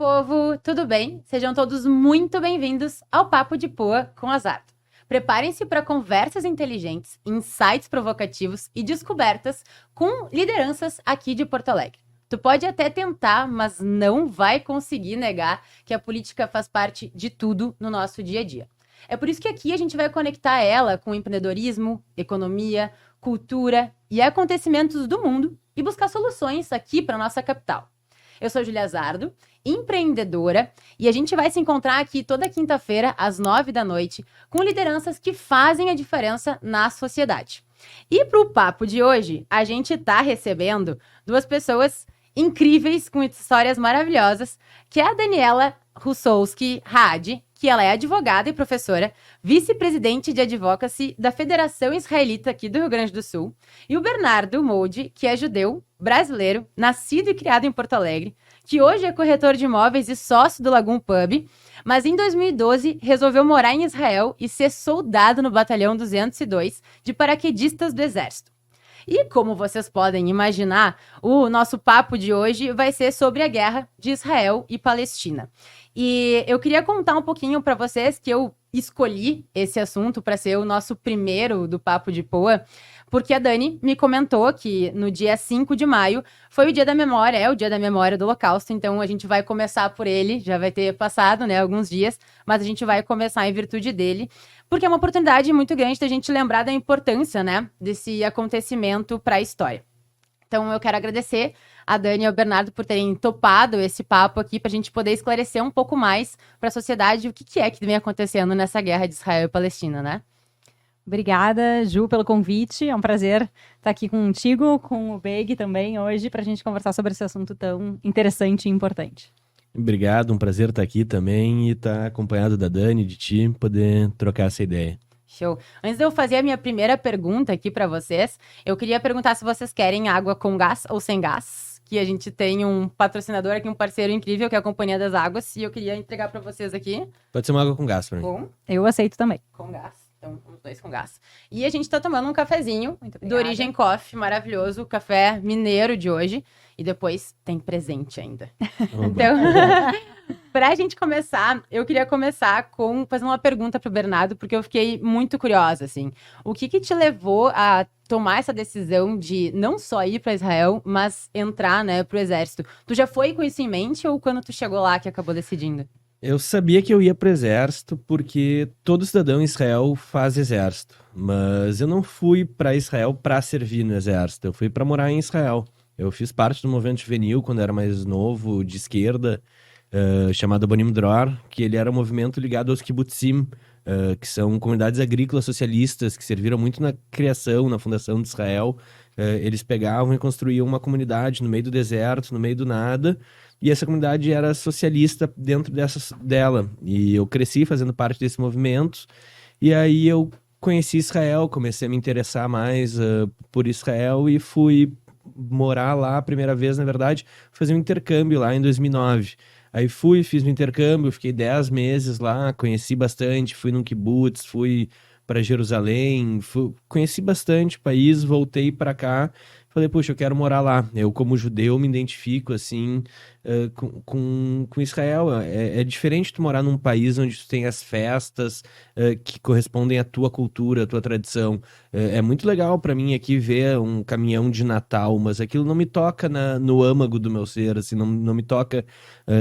povo! Tudo bem? Sejam todos muito bem-vindos ao Papo de Poa com Azardo. Preparem-se para conversas inteligentes, insights provocativos e descobertas com lideranças aqui de Porto Alegre. Tu pode até tentar, mas não vai conseguir negar que a política faz parte de tudo no nosso dia a dia. É por isso que aqui a gente vai conectar ela com empreendedorismo, economia, cultura e acontecimentos do mundo e buscar soluções aqui para nossa capital. Eu sou Júlia Azardo, empreendedora, e a gente vai se encontrar aqui toda quinta-feira, às 9 da noite, com lideranças que fazem a diferença na sociedade. E para o papo de hoje, a gente está recebendo duas pessoas incríveis, com histórias maravilhosas, que é a Daniela Russowski Haad, que ela é advogada e professora, vice-presidente de advocacy da Federação Israelita aqui do Rio Grande do Sul, e o Bernardo Molde, que é judeu, brasileiro, nascido e criado em Porto Alegre, que hoje é corretor de imóveis e sócio do Lagoon Pub, mas em 2012 resolveu morar em Israel e ser soldado no Batalhão 202 de paraquedistas do Exército. E como vocês podem imaginar, o nosso papo de hoje vai ser sobre a guerra de Israel e Palestina. E eu queria contar um pouquinho para vocês que eu escolhi esse assunto para ser o nosso primeiro do Papo de Poa, porque a Dani me comentou que no dia 5 de maio foi o dia da memória, é o dia da memória do Holocausto, então a gente vai começar por ele, já vai ter passado, né, alguns dias, mas a gente vai começar em virtude dele, porque é uma oportunidade muito grande da gente lembrar da importância, né, desse acontecimento para a história. Então eu quero agradecer a Dani e ao Bernardo por terem topado esse papo aqui para a gente poder esclarecer um pouco mais para a sociedade o que é que vem acontecendo nessa guerra de Israel e Palestina, né? Obrigada, Ju, pelo convite. É um prazer estar aqui contigo, com o Beg também hoje, para a gente conversar sobre esse assunto tão interessante e importante. Obrigado, um prazer estar aqui também e estar acompanhado da Dani, de ti, poder trocar essa ideia. Show. Antes de eu fazer a minha primeira pergunta aqui para vocês, eu queria perguntar se vocês querem água com gás ou sem gás, que a gente tem um patrocinador aqui, um parceiro incrível, que é a Companhia das Águas, e eu queria entregar para vocês aqui. Pode ser uma água com gás para mim. Com? Eu aceito também. Com gás. Então, os dois com gás. E a gente tá tomando um cafezinho do Origem Coffee, maravilhoso, o café mineiro de hoje. E depois tem presente ainda. Então, pra gente começar, eu queria começar fazendo uma pergunta pro Bernardo, porque eu fiquei muito curiosa, assim. O que te levou a tomar essa decisão de não só ir para Israel, mas entrar, né, pro exército? Tu já foi com isso em mente ou quando tu chegou lá que acabou decidindo? Eu sabia que eu ia para o exército porque todo cidadão em Israel faz exército, mas eu não fui para Israel para servir no exército, eu fui para morar em Israel. Eu fiz parte do movimento juvenil quando era mais novo, de esquerda, chamado Bonim Dror, que ele era um movimento ligado aos kibbutzim, que são comunidades agrícolas socialistas que serviram muito na criação, na fundação de Israel. Eles pegavam e construíam uma comunidade no meio do deserto, no meio do nada, e essa comunidade era socialista dentro dela. E eu cresci fazendo parte desse movimento, e aí eu conheci Israel, comecei a me interessar mais por Israel e fui morar lá a primeira vez, na verdade, fazer um intercâmbio lá em 2009. Aí fiz um intercâmbio, fiquei 10 meses lá, conheci bastante, fui num kibbutz, fui para Jerusalém, conheci bastante o país, voltei para cá, falei, puxa, eu quero morar lá. Eu, como judeu, me identifico, assim, com Israel. É diferente tu morar num país onde tu tem as festas que correspondem à tua cultura, à tua tradição. É muito legal para mim aqui ver um caminhão de Natal, mas aquilo não me toca no âmago do meu ser, assim, não me toca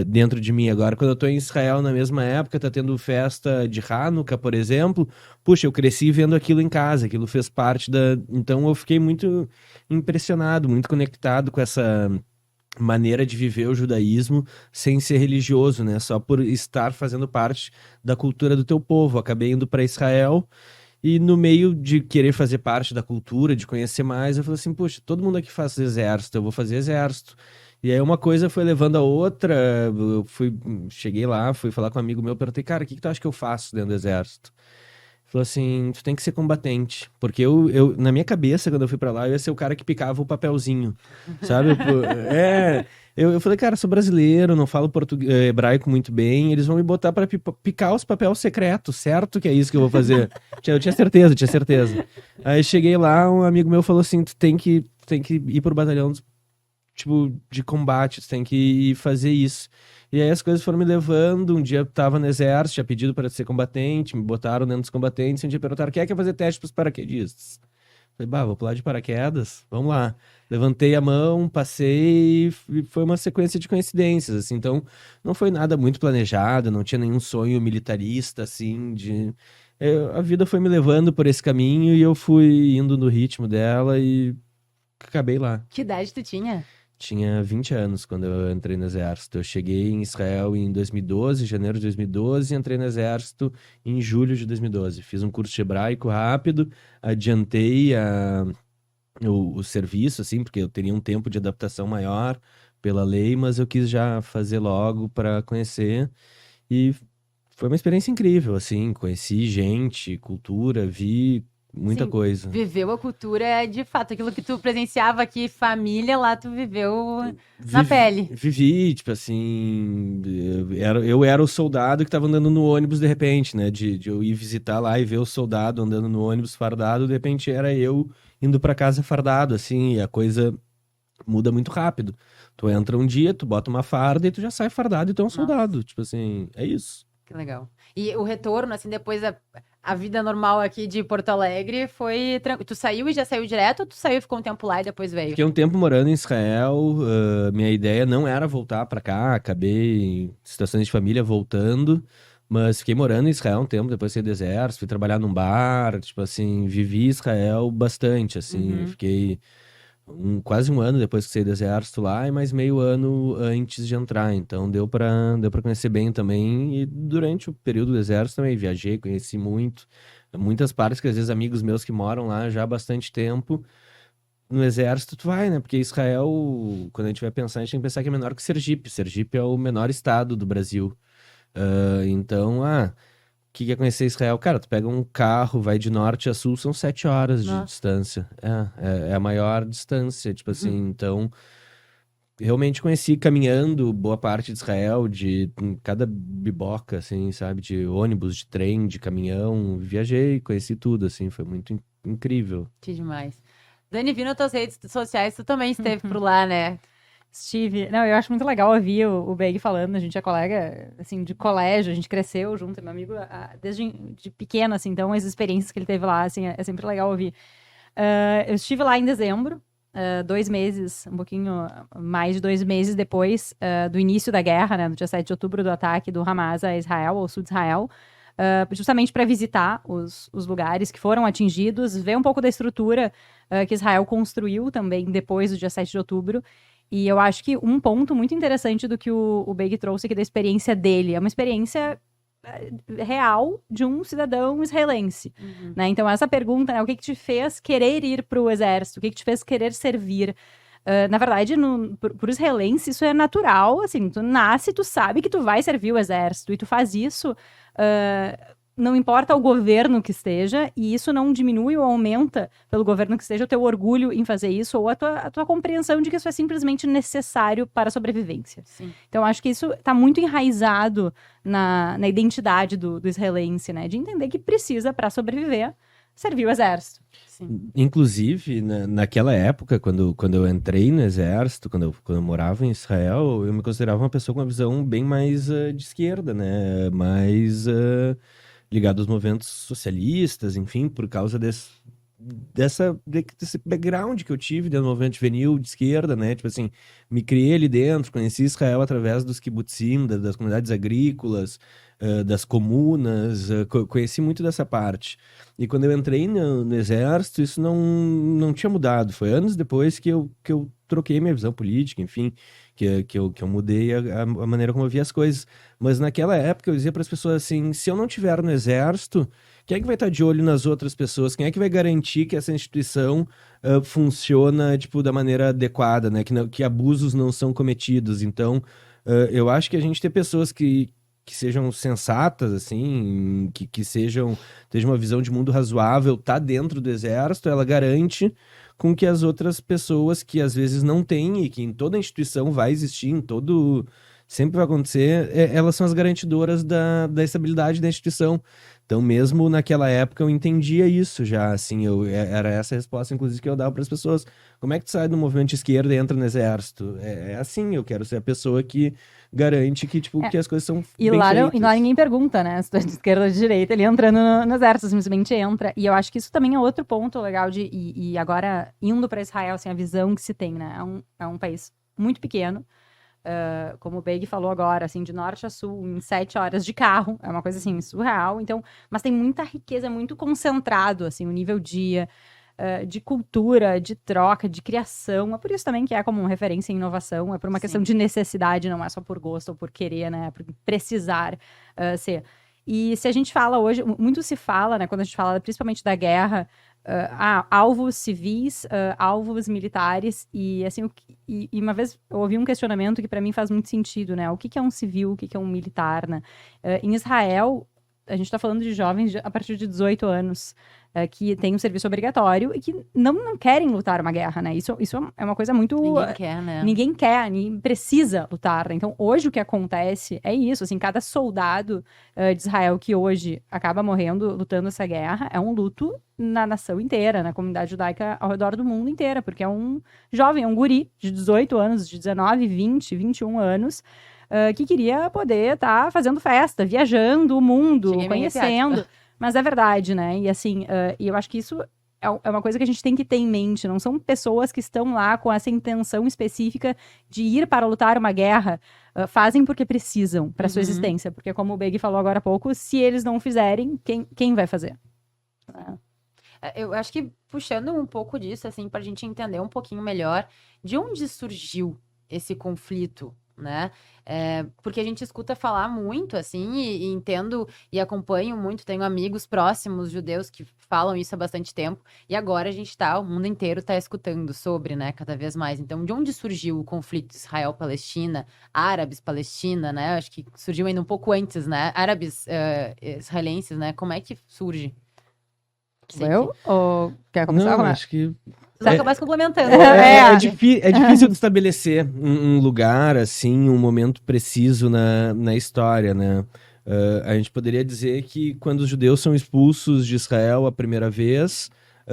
dentro de mim. Agora, quando eu tô em Israel na mesma época, tá tendo festa de Hanukkah, por exemplo, puxa, eu cresci vendo aquilo em casa, aquilo fez parte Então eu fiquei muito impressionado, muito conectado com essa maneira de viver o judaísmo sem ser religioso, né? Só por estar fazendo parte da cultura do teu povo. Acabei indo para Israel e no meio de querer fazer parte da cultura, de conhecer mais, eu falei assim, poxa, todo mundo aqui faz exército, eu vou fazer exército. E aí uma coisa foi levando a outra, cheguei lá, fui falar com um amigo meu, perguntei, cara, o que tu acha que eu faço dentro do exército? Falou assim, tu tem que ser combatente. Porque na minha cabeça, quando eu fui pra lá, eu ia ser o cara que picava o papelzinho, sabe? Eu falei, cara, sou brasileiro, não falo hebraico muito bem, eles vão me botar pra picar os papéis secretos, certo que é isso que eu vou fazer? Eu tinha certeza. Aí cheguei lá, um amigo meu falou assim, tu tem que ir pro batalhão, tipo, de combate, tu tem que ir fazer isso. E aí as coisas foram me levando. Um dia eu tava no exército, tinha pedido para ser combatente, me botaram dentro dos combatentes. Um dia perguntaram: quem é que quer fazer teste pros paraquedistas? Falei, vou pular de paraquedas, vamos lá. Levantei a mão, passei e foi uma sequência de coincidências, assim. Então, não foi nada muito planejado, não tinha nenhum sonho militarista, assim, a vida foi me levando por esse caminho e eu fui indo no ritmo dela e acabei lá. Que idade tu tinha? Tinha 20 anos quando eu entrei no exército. Eu cheguei em Israel em 2012, janeiro de 2012, e entrei no exército em julho de 2012. Fiz um curso de hebraico rápido, adiantei o serviço, assim, porque eu teria um tempo de adaptação maior pela lei, mas eu quis já fazer logo para conhecer. E foi uma experiência incrível, assim. Conheci gente, cultura, vi muita Sim, coisa. viveu a cultura de fato. Aquilo que tu presenciava aqui, família, lá tu viveu na Vivi, pele. vivi, tipo assim, eu era o soldado que tava andando no ônibus de repente, né? De eu ir visitar lá e ver o soldado andando no ônibus fardado, de repente era eu indo pra casa fardado, assim, e a coisa muda muito rápido. Tu entra um dia, tu bota uma farda e tu já sai fardado e tu é um Nossa. soldado. Tipo assim, é isso. Que legal. E o retorno, assim, depois a vida normal aqui de Porto Alegre foi tranquilo. Tu saiu e já saiu direto ou tu saiu e ficou um tempo lá e depois veio? Fiquei um tempo morando em Israel, minha ideia não era voltar pra cá, acabei em situações de família voltando, mas fiquei morando em Israel um tempo, depois saí do exército, fui trabalhar num bar, tipo assim, vivi Israel bastante, assim, Uhum. fiquei quase um ano depois que saí do exército lá e mais meio ano antes de entrar, então deu pra conhecer bem também, e durante o período do exército também viajei, conheci muitas partes que às vezes amigos meus que moram lá já há bastante tempo. No exército tu vai, né? Porque Israel, quando a gente vai pensar, a gente tem que pensar que é menor que Sergipe. Sergipe é o menor estado do Brasil. Então, o que que é conhecer Israel? Cara, tu pega um carro, vai de norte a sul, são 7 horas de Nossa. distância. É a maior distância, tipo assim. Uhum. Então, realmente conheci caminhando boa parte de Israel, de em cada biboca, assim, sabe? De ônibus, de trem, de caminhão. Viajei, conheci tudo, assim. Foi muito incrível. Que demais. Dani, vi nas tuas redes sociais, tu também esteve por lá, né? Estive. Não, eu acho muito legal ouvir o Beg falando. A gente é colega, assim, de colégio, a gente cresceu junto, é meu amigo desde de pequeno, assim, então as experiências que ele teve lá, assim, é sempre legal ouvir. Eu estive lá em dezembro, 2 meses, um pouquinho mais de 2 meses depois do início da guerra, né, no dia 7 de outubro, do ataque do Hamas a Israel, ao sul de Israel, justamente para visitar os lugares que foram atingidos, ver um pouco da estrutura que Israel construiu também depois do dia 7 de outubro. E eu acho que um ponto muito interessante do que o Beg trouxe aqui da experiência dele, é uma experiência real de um cidadão israelense, Uhum. né? Então essa pergunta, né, o que te fez querer ir para o exército, o que te fez querer servir? Na verdade, pro israelense isso é natural, assim, tu nasce, tu sabe que tu vai servir o exército, e tu faz isso, não importa o governo que esteja, e isso não diminui ou aumenta pelo governo que esteja o teu orgulho em fazer isso, ou a tua compreensão de que isso é simplesmente necessário para a sobrevivência. Sim. Então, acho que isso está muito enraizado na identidade do israelense, né? De entender que precisa, para sobreviver, servir o exército. Sim. Inclusive, naquela época, quando eu entrei no exército, quando eu morava em Israel, eu me considerava uma pessoa com uma visão bem mais de esquerda, né? Mais ligado aos movimentos socialistas, enfim, por causa desse background que eu tive dentro do movimento juvenil de esquerda, né? Tipo assim, me criei ali dentro, conheci Israel através dos kibbutzim, das comunidades agrícolas, das comunas, conheci muito dessa parte. E quando eu entrei no exército, isso não tinha mudado. Foi anos depois que eu troquei minha visão política, enfim, que eu mudei a maneira como eu via as coisas. Mas naquela época eu dizia para as pessoas assim, se eu não tiver no exército, quem é que vai estar de olho nas outras pessoas? Quem é que vai garantir que essa instituição funciona, tipo, da maneira adequada, né? Que abusos não são cometidos. Então, eu acho que a gente ter pessoas que sejam sensatas, assim, que tenham uma visão de mundo razoável, tá dentro do exército, ela garante com que as outras pessoas que às vezes não têm, e que em toda instituição vai existir, sempre vai acontecer, elas são as garantidoras da estabilidade da instituição. Então, mesmo naquela época, eu entendia isso já, assim, era essa a resposta, inclusive, que eu dava para as pessoas. Como é que tu sai do movimento de esquerda e entra no exército? É assim, eu quero ser a pessoa que garante que, tipo, que as coisas são E bem lá, feitas. e lá ninguém pergunta, né? Se tu é de esquerda ou de direita, ele entrando no exército, simplesmente entra. E eu acho que isso também é outro ponto legal e agora, indo para Israel, assim, a visão que se tem, né? É um país muito pequeno, como o Beig falou agora, assim, de norte a sul, em 7 horas de carro, é uma coisa, assim, surreal. Então, mas tem muita riqueza, muito concentrado, assim, o nível de cultura, de troca, de criação. É por isso também que é como referência em inovação, é por uma questão de necessidade, não é só por gosto ou por querer, né? É por precisar ser. E se a gente fala hoje, muito se fala, né, quando a gente fala principalmente da guerra, alvos civis, alvos militares, e assim, e uma vez eu ouvi um questionamento que para mim faz muito sentido, né? O que é um civil, o que é um militar, né? Em Israel, a gente está falando de jovens a partir de 18 anos, que têm um serviço obrigatório e que não querem lutar uma guerra, né? Isso é uma coisa muito... Ninguém quer, né? Ninguém quer, ninguém precisa lutar, né? Então, hoje o que acontece é isso, assim, cada soldado de Israel que hoje acaba morrendo lutando essa guerra é um luto na nação inteira, na comunidade judaica ao redor do mundo inteira, porque é um jovem, é um guri de 18 anos, de 19, 20, 21 anos, que queria poder estar fazendo festa, viajando o mundo, Cheguei a me arrepiar, conhecendo. Mas é verdade, né? E assim, e eu acho que isso é uma coisa que a gente tem que ter em mente. Não são pessoas que estão lá com essa intenção específica de ir para lutar uma guerra. Fazem porque precisam para sua existência. Porque, como o Beg falou agora há pouco, se eles não fizerem, quem vai fazer? Eu acho que puxando um pouco disso, assim, para a gente entender um pouquinho melhor de onde surgiu esse conflito, né? Porque a gente escuta falar muito, assim, e entendo e acompanho muito, tenho amigos próximos judeus que falam isso há bastante tempo, e agora o mundo inteiro está escutando sobre, né, cada vez mais. Então, de onde surgiu o conflito Israel-Palestina, árabes-Palestina, né? Acho que surgiu ainda um pouco antes, né? Árabes israelenses, né? Como é que surge? Ou quer começar? Não, acho que... Você vai acabar se complementando. É difícil de estabelecer um lugar, assim, um momento preciso na história, né? A gente poderia dizer que quando os judeus são expulsos de Israel a primeira vez,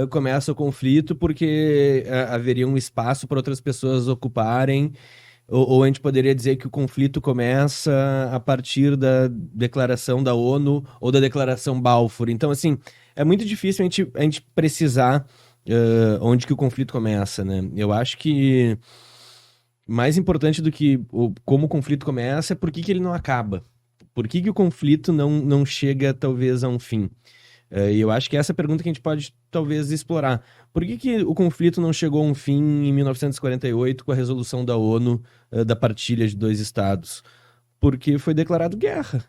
começa o conflito porque haveria um espaço para outras pessoas ocuparem, ou a gente poderia dizer que o conflito começa a partir da declaração da ONU ou da declaração Balfour. Então, assim, é muito difícil a gente precisar onde que o conflito começa, né? Eu acho que mais importante do que como o conflito começa é por que ele não acaba. Por que o conflito não chega, talvez, a um fim? E eu acho que essa é a pergunta que a gente pode, talvez, explorar. Por que o conflito não chegou a um fim em 1948 com a resolução da ONU da partilha de 2 estados? Porque foi declarado guerra.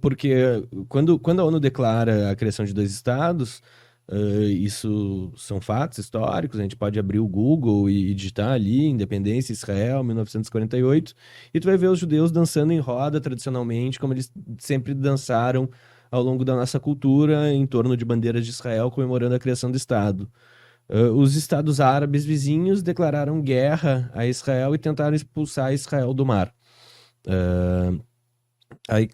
Porque quando a ONU declara a criação de 2 estados, isso são fatos históricos, a gente pode abrir o Google e digitar ali, Independência Israel, 1948, e tu vai ver os judeus dançando em roda tradicionalmente, como eles sempre dançaram ao longo da nossa cultura, em torno de bandeiras de Israel, comemorando a criação do Estado. Os estados árabes vizinhos declararam guerra a Israel e tentaram expulsar Israel do mar. Aí,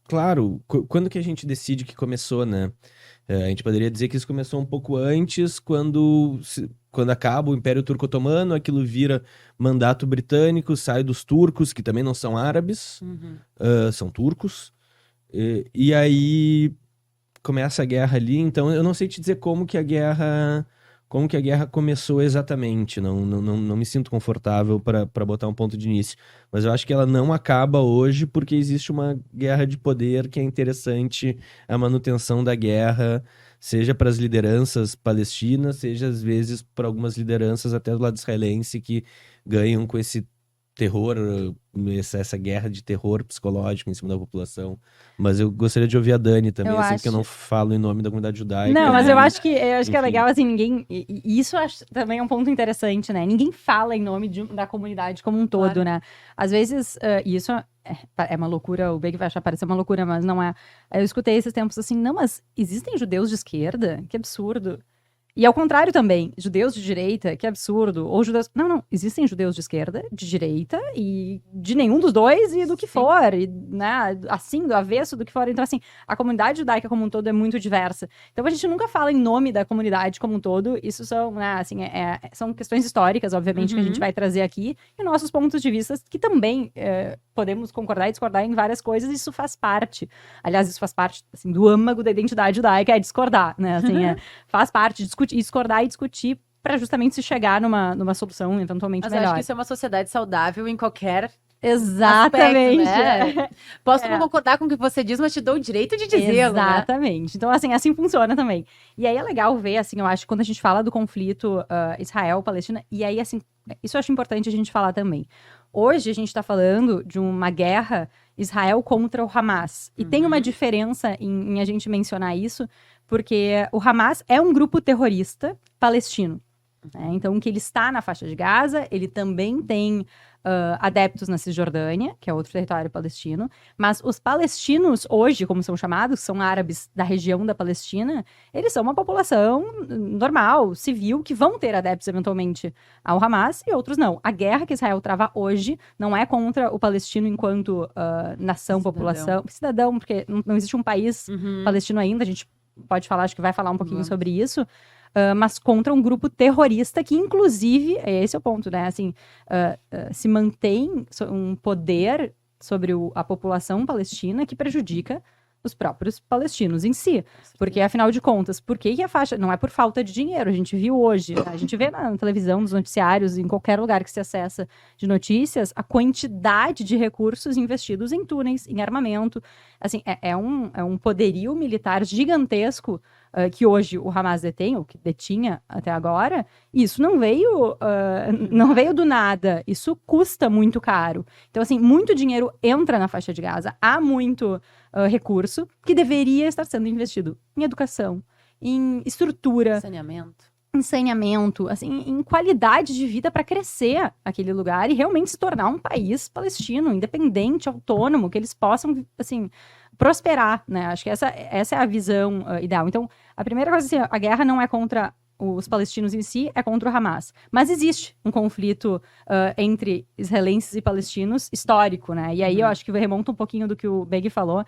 claro, quando que a gente decide que começou, né? A gente poderia dizer que isso começou um pouco antes, quando acaba o Império Turco-Otomano, aquilo vira mandato britânico, sai dos turcos, que também não são árabes, são turcos. E aí começa a guerra ali, então eu não sei te dizer como que a guerra começou exatamente, não me sinto confortável para botar um ponto de início, mas eu acho que ela não acaba hoje porque existe uma guerra de poder que é interessante a manutenção da guerra, seja para as lideranças palestinas, seja às vezes para algumas lideranças até do lado israelense que ganham com esse terror, essa guerra de terror psicológico em cima da população. Mas eu gostaria de ouvir a Dani também, porque eu não falo em nome da comunidade judaica. Não, mas eu acho que é legal, assim, ninguém... E isso acho também é um ponto interessante, né? Ninguém fala em nome da comunidade como um todo, claro, né? Às vezes, isso é uma loucura, o Beg vai achar parecer uma loucura, mas não é. Eu escutei esses tempos assim, não, mas existem judeus de esquerda? Que absurdo. E ao contrário também, judeus de direita, que absurdo, ou judeus... Não, existem judeus de esquerda, de direita, e de nenhum dos dois, e do que for, e, né, assim, do avesso, do que for. Então, assim, a comunidade judaica como um todo é muito diversa. Então, a gente nunca fala em nome da comunidade como um todo, isso são, né, assim, são questões históricas, obviamente, que a gente vai trazer aqui, e nossos pontos de vista, que também podemos concordar e discordar em várias coisas, isso faz parte. Aliás, isso faz parte, assim, do âmago da identidade judaica, é discordar, né, assim, faz parte, discordar e discutir para justamente se chegar numa solução eventualmente Mas melhor. eu acho que isso é uma sociedade saudável em qualquer Exatamente. aspecto, né? Posso não concordar com o que você diz, mas te dou o direito de dizê-lo, né? Exatamente. Então, assim funciona também. E aí é legal ver, assim, eu acho, quando a gente fala do conflito Israel-Palestina, e aí, assim, isso eu acho importante a gente falar também. Hoje a gente está falando de uma guerra Israel contra o Hamas. E tem uma diferença em a gente mencionar isso, porque o Hamas é um grupo terrorista palestino. Né? Então, que ele está na faixa de Gaza, ele também tem adeptos na Cisjordânia, que é outro território palestino, mas os palestinos hoje, como são chamados, são árabes da região da Palestina, eles são uma população normal, civil, que vão ter adeptos eventualmente ao Hamas e outros não. A guerra que Israel trava hoje não é contra o palestino enquanto nação, Cidadão. População, cidadão, porque não existe um país palestino ainda, a gente pode falar, acho que vai falar um pouquinho sobre isso, mas contra um grupo terrorista que, inclusive, esse é o ponto, né? Assim, se mantém um poder sobre a população palestina que prejudica os próprios palestinos em si. Porque, afinal de contas, por que a faixa... Não é por falta de dinheiro, a gente viu hoje, né? A gente vê na televisão, nos noticiários, em qualquer lugar que se acessa de notícias, a quantidade de recursos investidos em túneis, em armamento. Assim, é um poderio militar gigantesco que hoje o Hamas detém, ou que detinha até agora, isso não veio do nada, isso custa muito caro. Então, assim, muito dinheiro entra na faixa de Gaza, há muito recurso que deveria estar sendo investido em educação, em estrutura, em saneamento, assim, em qualidade de vida para crescer aquele lugar e realmente se tornar um país palestino, independente, autônomo, que eles possam, assim, prosperar, né? Acho que essa é a visão ideal. Então, a primeira coisa, assim, a guerra não é contra os palestinos em si, é contra o Hamas. Mas existe um conflito entre israelenses e palestinos histórico, né? E aí eu acho que remonta um pouquinho do que o Beg falou.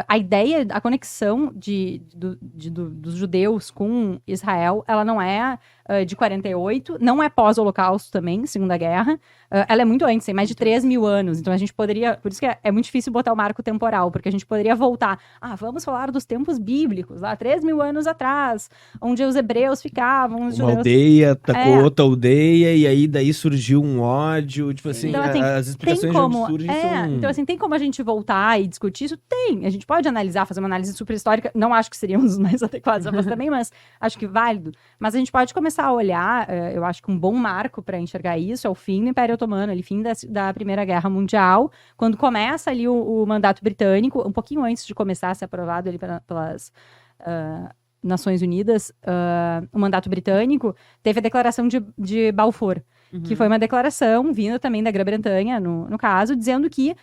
A ideia, a conexão dos judeus com Israel, ela não é de 48, não é pós-Holocausto também, Segunda Guerra. Ela é muito antes, tem mais de 3.000 anos. Então a gente poderia, por isso que é muito difícil botar o marco temporal, porque a gente poderia voltar. Vamos falar dos tempos bíblicos, lá 3.000 anos atrás, onde os hebreus ficavam, os Uma judeus... aldeia atacou outra aldeia, e aí daí surgiu um ódio, tipo assim, então, as explicações de onde surgem são... Então, assim, tem como a gente voltar e discutir isso? Tem. A gente pode analisar, fazer uma análise super histórica. Não acho que seriam os mais adequados a fazer também, mas acho que válido. Mas a gente pode começar a olhar, eu acho que um bom marco para enxergar isso é o fim do Império Otomano, ali, fim da Primeira Guerra Mundial, quando começa ali o mandato britânico, um pouquinho antes de começar a ser aprovado ali pelas Nações Unidas, o mandato britânico, teve a declaração de Balfour, que foi uma declaração vinda também da Grã-Bretanha, no caso, dizendo que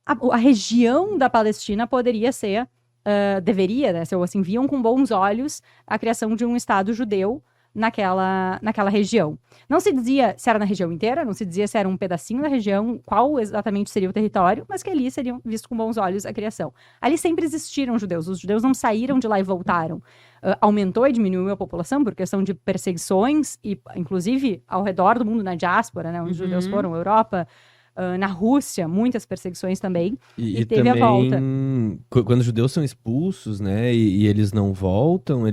a região da Palestina poderia ser, deveria, né, assim, viam com bons olhos a criação de um Estado judeu naquela região. Não se dizia se era na região inteira, não se dizia se era um pedacinho da região, qual exatamente seria o território, mas que ali seriam visto com bons olhos a criação. Ali sempre existiram judeus, os judeus não saíram de lá e voltaram. Aumentou e diminuiu a população por questão de perseguições, e inclusive ao redor do mundo, na diáspora, né, onde os judeus foram, Europa, na Rússia, muitas perseguições também, e teve também, a volta. Quando os judeus são expulsos, né, e eles não voltam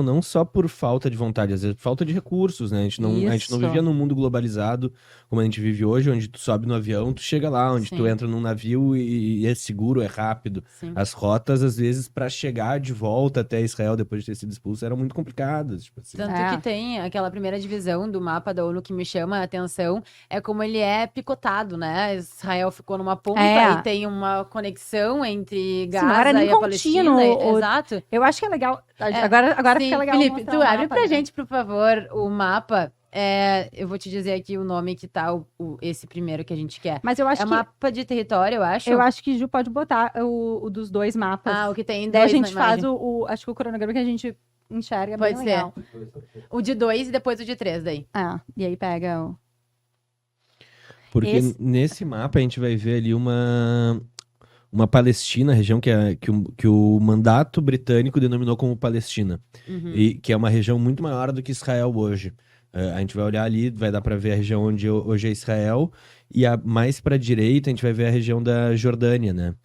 não só por falta de vontade, às vezes por falta de recursos, né, a gente não vivia num mundo globalizado como a gente vive hoje, onde tu sobe no avião, tu chega lá, onde tu entra num navio e é seguro, é rápido. As rotas, às vezes, para chegar de volta até Israel depois de ter sido expulso, eram muito complicadas, tipo assim. Tanto que tem aquela primeira divisão do mapa da ONU que me chama a atenção, é como ele é picotado, né? Israel ficou numa ponta e tem uma conexão entre Gaza e a Palestina. Exato. Eu acho que é legal. Agora fica legal. Felipe, tu abre pra gente, por favor, o mapa. Eu vou te dizer aqui o nome que tá esse primeiro que a gente quer. Mas eu acho que... mapa de território, eu acho. Eu acho que Ju pode botar o dos dois mapas. O que tem Daí dois a gente faz acho que o cronograma que a gente enxerga Pode bem ser. legal. O de 2 e depois o de 3 daí. E aí pega o... Porque Esse- nesse mapa a gente vai ver ali uma Palestina, região que o mandato britânico denominou como Palestina. Uhum. E que é uma região muito maior do que Israel hoje. A gente vai olhar ali, vai dar para ver a região onde hoje é Israel, e mais para a direita a gente vai ver a região da Jordânia, né?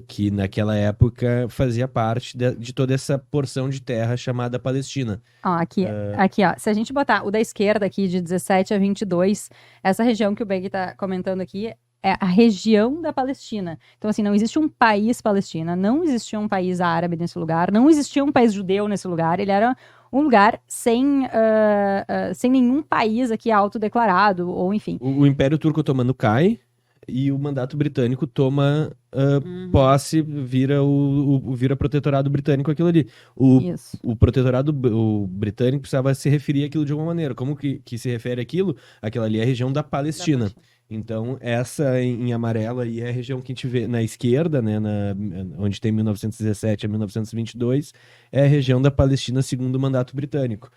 Que naquela época fazia parte de toda essa porção de terra chamada Palestina. Ó, aqui, ó. Se a gente botar o da esquerda aqui, de 17 a 22, essa região que o Beg tá comentando aqui é a região da Palestina. Então, assim, não existe um país Palestina, não existia um país árabe nesse lugar, não existia um país judeu nesse lugar, ele era um lugar sem nenhum país aqui autodeclarado, ou enfim. O Império Turco Otomano cai e o mandato britânico toma posse, vira protetorado britânico aquilo ali. Isso. O protetorado britânico precisava se referir àquilo de alguma maneira. Como que se refere àquilo? Aquela ali é a região da Palestina. Então, essa em amarelo aí é a região que a gente vê na esquerda, né, onde tem 1917 a 1922, é a região da Palestina segundo o mandato britânico.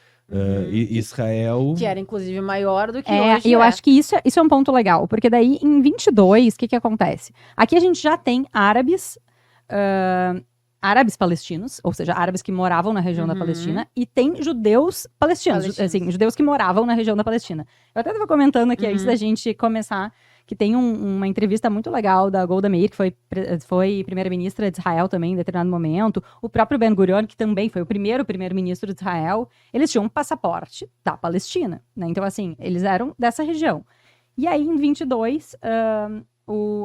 Israel... Que era, inclusive, maior do que E eu acho que isso é um ponto legal, porque daí, em 22, o que acontece? Aqui a gente já tem árabes palestinos, ou seja, árabes que moravam na região da Palestina, e tem judeus palestinos. Assim, judeus que moravam na região da Palestina. Eu até estava comentando aqui, antes da gente começar, que tem uma entrevista muito legal da Golda Meir, que foi primeira-ministra de Israel também, em determinado momento. O próprio Ben-Gurion, que também foi o primeiro-ministro de Israel. Eles tinham um passaporte da Palestina, né? Então, assim, eles eram dessa região. E aí, em 22...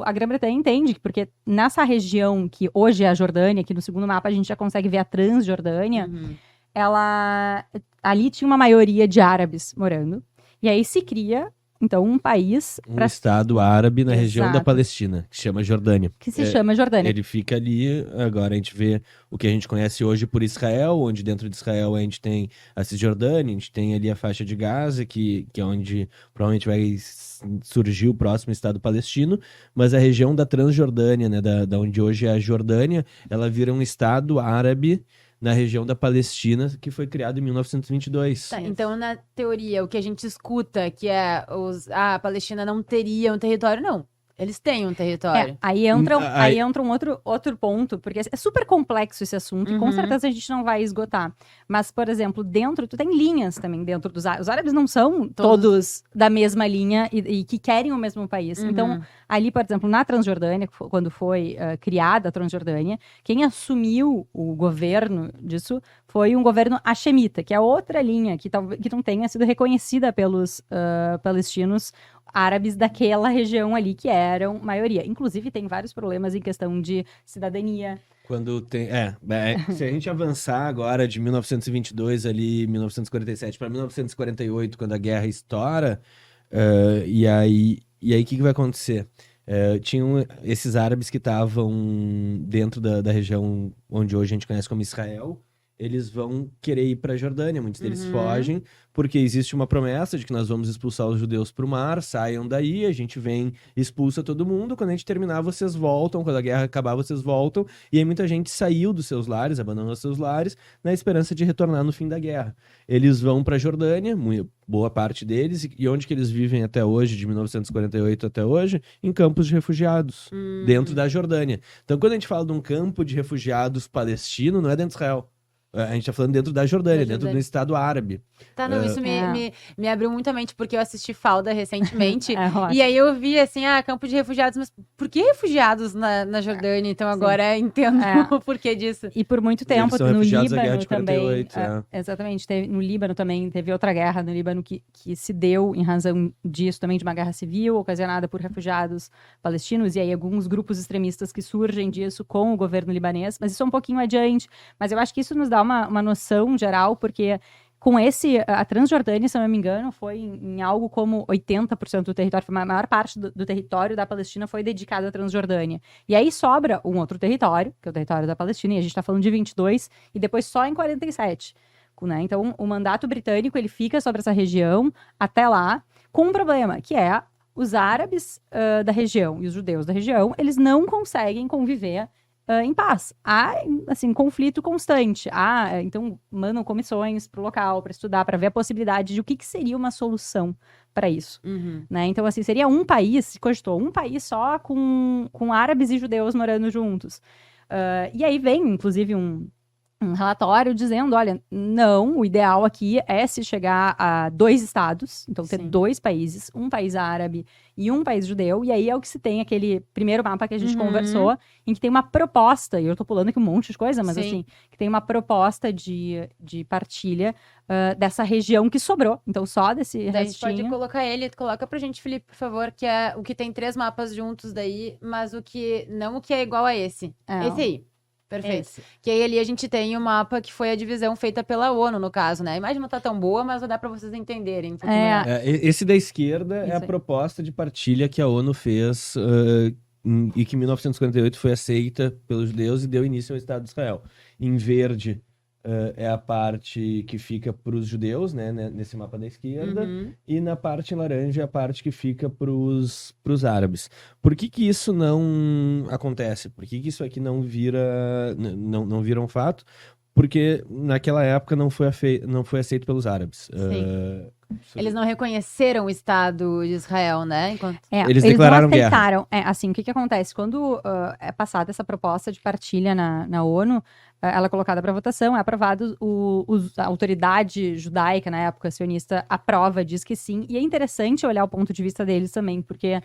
a Grã-Bretanha entende que, porque nessa região que hoje é a Jordânia, que no segundo mapa a gente já consegue ver a Transjordânia, ali tinha uma maioria de árabes morando. E aí se cria, então, um país... Um estado árabe na região da Exato. Palestina, que se chama Jordânia. Que se chama Jordânia. Ele fica ali, agora a gente vê o que a gente conhece hoje por Israel, onde dentro de Israel a gente tem a Cisjordânia, a gente tem ali a faixa de Gaza, que é onde provavelmente vai surgir o próximo Estado palestino, mas a região da Transjordânia, né, da onde hoje é a Jordânia, ela vira um Estado árabe na região da Palestina, que foi criado em 1922. Tá, então, na teoria, o que a gente escuta, que é a Palestina não teria um território, não. Eles têm um território. Aí entra um outro ponto, porque é super complexo esse assunto, e com certeza a gente não vai esgotar. Mas, por exemplo, tu tem linhas também dentro dos árabes. Os árabes não são todos da mesma linha e que querem o mesmo país. Então, ali, por exemplo, na Transjordânia, quando foi criada a Transjordânia, quem assumiu o governo disso foi um governo hashemita, que é outra linha que não tenha sido reconhecida pelos palestinos árabes daquela região ali, que eram maioria. Inclusive, tem vários problemas em questão de cidadania. Quando tem... se a gente avançar agora de 1922 ali, 1947 para 1948, quando a guerra estoura, e aí o que vai acontecer? Tinham esses árabes que estavam dentro da região onde hoje a gente conhece como Israel, eles vão querer ir para a Jordânia, muitos deles fogem, porque existe uma promessa de que nós vamos expulsar os judeus para o mar, saiam daí, a gente vem, expulsa todo mundo, quando a gente terminar vocês voltam, quando a guerra acabar vocês voltam, e aí muita gente saiu dos seus lares, abandonou seus lares, na esperança de retornar no fim da guerra. Eles vão para a Jordânia, boa parte deles, e onde que eles vivem até hoje, de 1948 até hoje? Em campos de refugiados, dentro da Jordânia. Então, quando a gente fala de um campo de refugiados palestino, não é dentro de Israel. A gente tá falando dentro da Jordânia, dentro do Estado árabe. Tá, não, isso me abriu muito a mente, porque eu assisti Falda recentemente, ótimo. e aí eu vi, assim, campo de refugiados, mas por que refugiados na Jordânia? Então agora entendo o porquê disso. E por muito tempo, Eles são no refugiados da Líbano guerra de 48, também, exatamente, no Líbano também teve outra guerra no Líbano que se deu em razão disso também, de uma guerra civil ocasionada por refugiados palestinos, e aí alguns grupos extremistas que surgem disso com o governo libanês, mas isso é um pouquinho adiante. Mas eu acho que isso nos dá uma noção geral, porque com a Transjordânia, se eu não me engano, foi em algo como 80% do território, a maior parte do território da Palestina foi dedicado à Transjordânia. E aí sobra um outro território, que é o território da Palestina, e a gente está falando de 22, e depois só em 47. Né? Então, o mandato britânico, ele fica sobre essa região até lá, com um problema, que é os árabes da região e os judeus da região, eles não conseguem conviver em paz. Há, assim, conflito constante. Então, mandam comissões pro local para estudar, para ver a possibilidade de o que seria uma solução para isso. Né? Então, assim, seria um país, se cogitou, um país só com árabes e judeus morando juntos. E aí vem, inclusive, um relatório dizendo, olha, não, o ideal aqui é se chegar a 2 estados, então ter 2 países, um país árabe e um país judeu, e aí é o que se tem aquele primeiro mapa que a gente conversou, em que tem uma proposta, e eu tô pulando aqui um monte de coisa, mas assim, que tem uma proposta de partilha dessa região que sobrou, então só desse Daí a gente restinho. pode coloca pra gente, Felipe, por favor, que é o que tem 3 mapas juntos daí, mas não o que é igual a esse. Esse aí. Perfeito. Esse. Que aí ali a gente tem o mapa que foi a divisão feita pela ONU, no caso, né? A imagem não tá tão boa, mas vai dar pra vocês entenderem um pouquinho melhor. Esse da esquerda é a Isso aí. proposta de partilha que a ONU fez e que em 1948 foi aceita pelos judeus e deu início ao Estado de Israel. Em verde é a parte que fica para os judeus, né, nesse mapa da esquerda, e na parte laranja é a parte que fica para os árabes. Por que isso não acontece? Por que isso aqui não vira um fato? Porque naquela época não foi aceito pelos árabes. Eles não reconheceram o Estado de Israel, né? Eles declararam não aceitaram. guerra. Assim, o que acontece? Quando é passada essa proposta de partilha na ONU, ela é colocada para votação, é aprovado, a autoridade judaica, na época sionista, aprova, diz que sim. E é interessante olhar o ponto de vista deles também, porque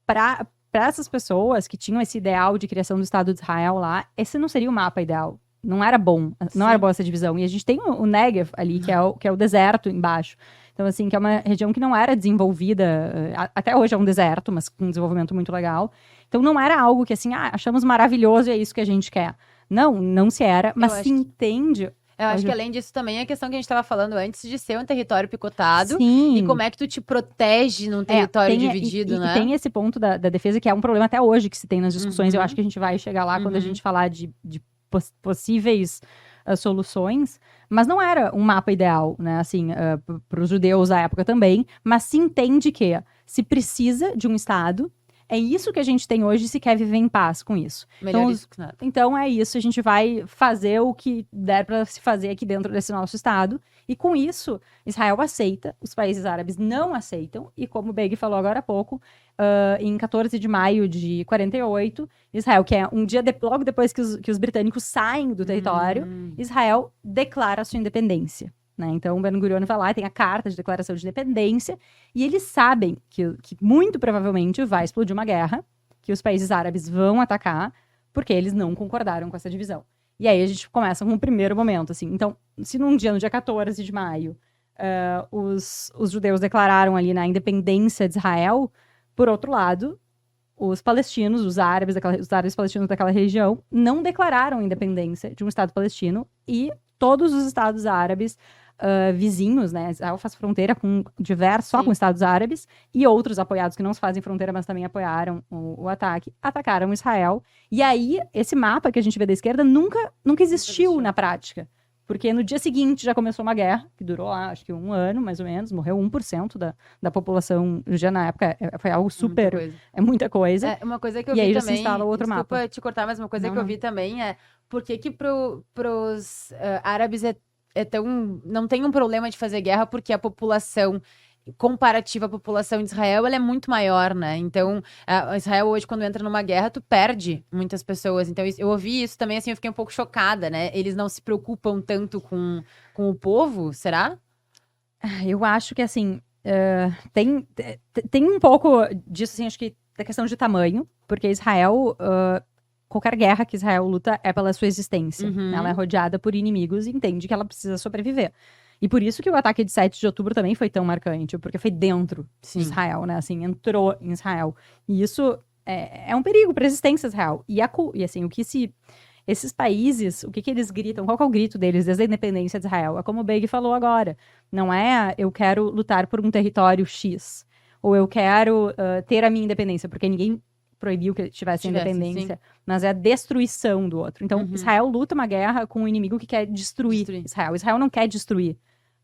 para essas pessoas que tinham esse ideal de criação do Estado de Israel lá, esse não seria o mapa ideal. Não era bom, não era boa essa divisão. E a gente tem o Negev ali, que é o deserto embaixo. Então, assim, que é uma região que não era desenvolvida, até hoje é um deserto, mas com um desenvolvimento muito legal. Então, não era algo que, assim, achamos maravilhoso e é isso que a gente quer. Não se era, mas se entende... Eu acho que além disso também é a questão que a gente estava falando antes de ser um território picotado. Sim. E como é que tu te protege num território dividido, né? E tem esse ponto da defesa que é um problema até hoje que se tem nas discussões. Eu acho que a gente vai chegar lá quando a gente falar de possíveis soluções, mas não era um mapa ideal, né, assim, para os judeus à época também, mas se entende que se precisa de um Estado, é isso que a gente tem hoje e se quer viver em paz com isso. Melhor isso que nada. Então é isso, a gente vai fazer o que der para se fazer aqui dentro desse nosso Estado, e com isso, Israel aceita, os países árabes não aceitam, e como o Beg falou agora há pouco, em 14 de maio de 48, Israel, que é um dia logo depois que os britânicos saem do território, Israel declara sua independência. Né? Então, o Ben-Gurion vai lá e tem a carta de declaração de independência, e eles sabem que muito provavelmente vai explodir uma guerra, que os países árabes vão atacar, porque eles não concordaram com essa divisão. E aí a gente começa com o primeiro momento, assim. Então, se no dia 14 de maio, os judeus declararam ali na independência de Israel, por outro lado, os palestinos, os árabes palestinos daquela região, não declararam a independência de um Estado palestino, e todos os estados árabes vizinhos, né? Israel faz fronteira com só com estados árabes, e outros apoiados que não fazem fronteira, mas também apoiaram o ataque, atacaram Israel. E aí, esse mapa que a gente vê da esquerda nunca existiu na prática. Porque no dia seguinte já começou uma guerra, que durou, acho que 1 ano, mais ou menos, morreu 1% da população já na época, foi algo super... muita coisa. Uma coisa que eu vi também... E aí já se instala outro mapa. Desculpa te cortar, mas uma coisa que eu vi também é... Por que pros árabes não tem um problema de fazer guerra, porque a população... comparativa à população de Israel, ela é muito maior, né? Então, Israel hoje, quando entra numa guerra, tu perde muitas pessoas. Então, eu ouvi isso também, assim, eu fiquei um pouco chocada, né? Eles não se preocupam tanto com o povo, será? Eu acho que, assim, tem um pouco disso, assim, acho que da questão de tamanho, porque Israel... qualquer guerra que Israel luta é pela sua existência. Ela é rodeada por inimigos e entende que ela precisa sobreviver. E por isso que o ataque de 7 de outubro também foi tão marcante, porque foi dentro de Israel, né? Assim, entrou em Israel. E isso é um perigo para a existência de Israel. E assim, esses países, o que eles gritam? Qual que é o grito deles desde a independência de Israel? É como o Beg falou agora. Não é eu quero lutar por um território X. Ou eu quero ter a minha independência, porque ninguém proibiu que tivesse independência, mas é a destruição do outro. Então, Israel luta uma guerra com um inimigo que quer destruir Israel. Israel não quer destruir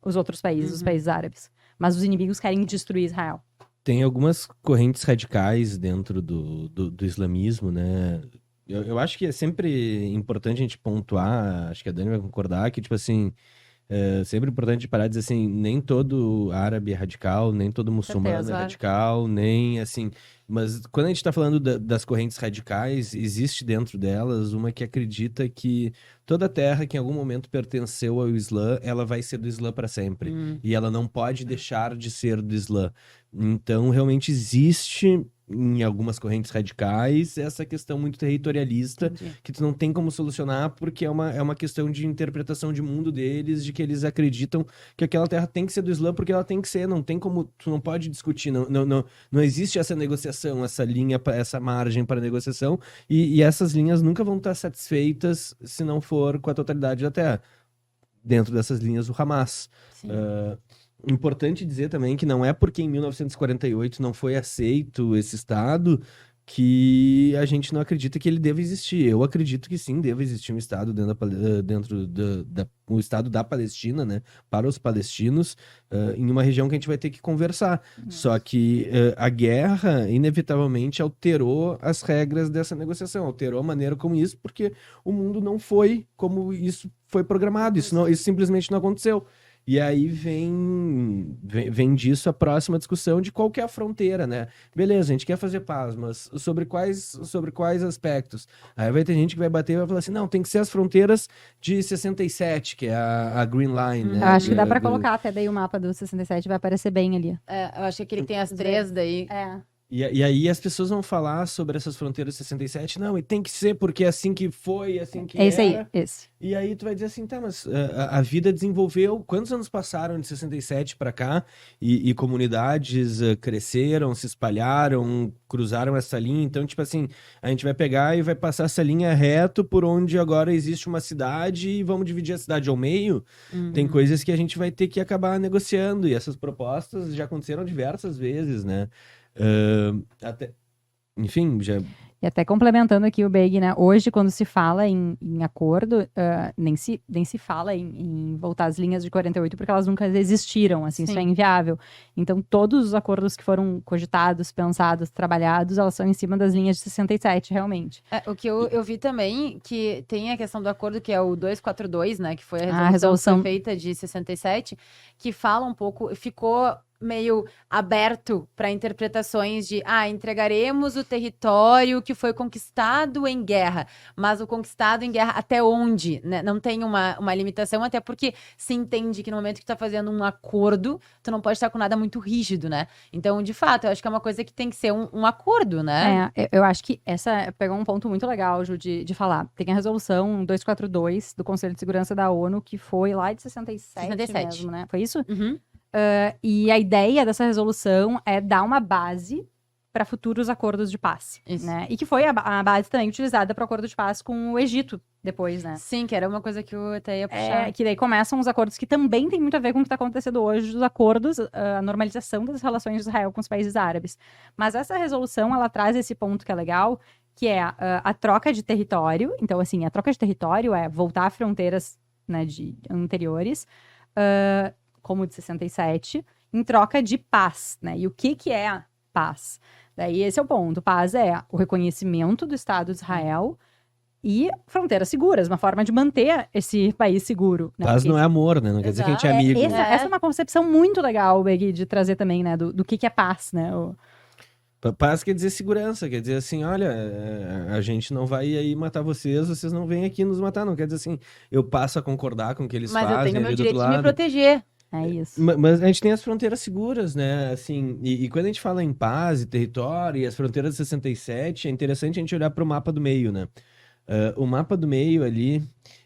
os outros países, os países árabes, mas os inimigos querem destruir Israel. Tem algumas correntes radicais dentro do islamismo, né? Eu acho que é sempre importante a gente pontuar, acho que a Dani vai concordar, que, tipo assim, é sempre importante parar de dizer assim, nem todo árabe é radical, nem todo muçulmano Certeza. é radical, nem assim. Mas quando a gente está falando das correntes radicais, existe dentro delas uma que acredita que toda terra que em algum momento pertenceu ao Islã, ela vai ser do Islã para sempre. E ela não pode deixar de ser do Islã. Então, realmente existe em algumas correntes radicais essa questão muito territorialista Entendi. que tu não tem como solucionar porque é uma questão de interpretação de mundo deles, de que eles acreditam que aquela terra tem que ser do Islã porque ela tem que ser, não tem como, tu não pode discutir, não existe essa negociação, essa linha, essa margem para negociação, e essas linhas nunca vão estar satisfeitas se não for com a totalidade da terra. Dentro dessas linhas, o Hamas. Sim. Importante dizer também que não é porque em 1948 não foi aceito esse Estado que a gente não acredita que ele deva existir. Eu acredito que sim, deva existir um Estado dentro o Estado da Palestina, né, para os palestinos, em uma região que a gente vai ter que conversar. Só que a guerra, inevitavelmente, alterou as regras dessa negociação, alterou a maneira como isso, porque o mundo não foi como isso foi programado, isso simplesmente não aconteceu. E aí vem disso a próxima discussão de qual que é a fronteira, né? Beleza, a gente quer fazer paz, mas sobre quais aspectos? Aí vai ter gente que vai bater e vai falar assim, não, tem que ser as fronteiras de 67, que é a Green Line, né? Eu acho que dá pra Do- colocar até daí o mapa do 67, vai aparecer bem ali. Eu acho que aquele que tem as três daí. É. E aí as pessoas vão falar sobre essas fronteiras de 67, não, e tem que ser porque é assim que foi, assim que É esse aí, era. esse. E aí tu vai dizer assim, tá, mas a vida desenvolveu, quantos anos passaram de 67 para cá e comunidades cresceram, se espalharam, cruzaram essa linha, então tipo assim, a gente vai pegar e vai passar essa linha reto por onde agora existe uma cidade e vamos dividir a cidade ao meio. Tem coisas que a gente vai ter que acabar negociando e essas propostas já aconteceram diversas vezes, né? Enfim, já E até complementando aqui o Beg, né? Hoje, quando se fala em acordo, nem se fala em voltar às linhas de 48, porque elas nunca existiram, assim, isso Sim. é inviável. Então, todos os acordos que foram cogitados, pensados, trabalhados, elas são em cima das linhas de 67, realmente. O que eu vi também, que tem a questão do acordo, que é o 242, né? Que foi A a resolução resolução. que foi feita de 67, que fala um pouco, ficou meio aberto para interpretações de, entregaremos o território que foi conquistado em guerra, mas o conquistado em guerra até onde, né? Não tem uma limitação, até porque se entende que no momento que tu tá fazendo um acordo, tu não pode estar com nada muito rígido, né? Então, de fato, eu acho que é uma coisa que tem que ser um acordo, né? Eu acho que essa pegou um ponto muito legal, Ju, de falar. Tem a resolução 242 do Conselho de Segurança da ONU, que foi lá de 67 mesmo, né? Foi isso? Uhum. E a ideia dessa resolução é dar uma base para futuros acordos de paz, Isso. né? E que foi a base também utilizada para o acordo de paz com o Egito depois, né? Sim, que era uma coisa que eu até ia puxar. Que daí começam os acordos que também tem muito a ver com o que está acontecendo hoje, os acordos, a normalização das relações de Israel com os países árabes. Mas essa resolução, ela traz esse ponto que é legal, que é a troca de território. Então, assim, a troca de território é voltar a fronteiras, né, anteriores, como de 67, em troca de paz, né? E o que é a paz? Daí esse é o ponto. Paz é o reconhecimento do Estado de Israel e fronteiras seguras, uma forma de manter esse país seguro. Né? paz Porque não é amor, né? Não quer dizer que a gente é amigo. essa é uma concepção muito legal, Beg, de trazer também, né? Do que é paz, né? Paz quer dizer segurança, quer dizer assim, olha, a gente não vai aí matar vocês não vêm aqui nos matar, não quer dizer assim, eu passo a concordar com o que eles Mas fazem eu tenho meu ali do direito outro de me lado. proteger. É isso. Mas a gente tem as fronteiras seguras, né? Assim, e quando a gente fala em paz e território e as fronteiras de 67, é interessante a gente olhar para o mapa do meio, né? O mapa do meio ali,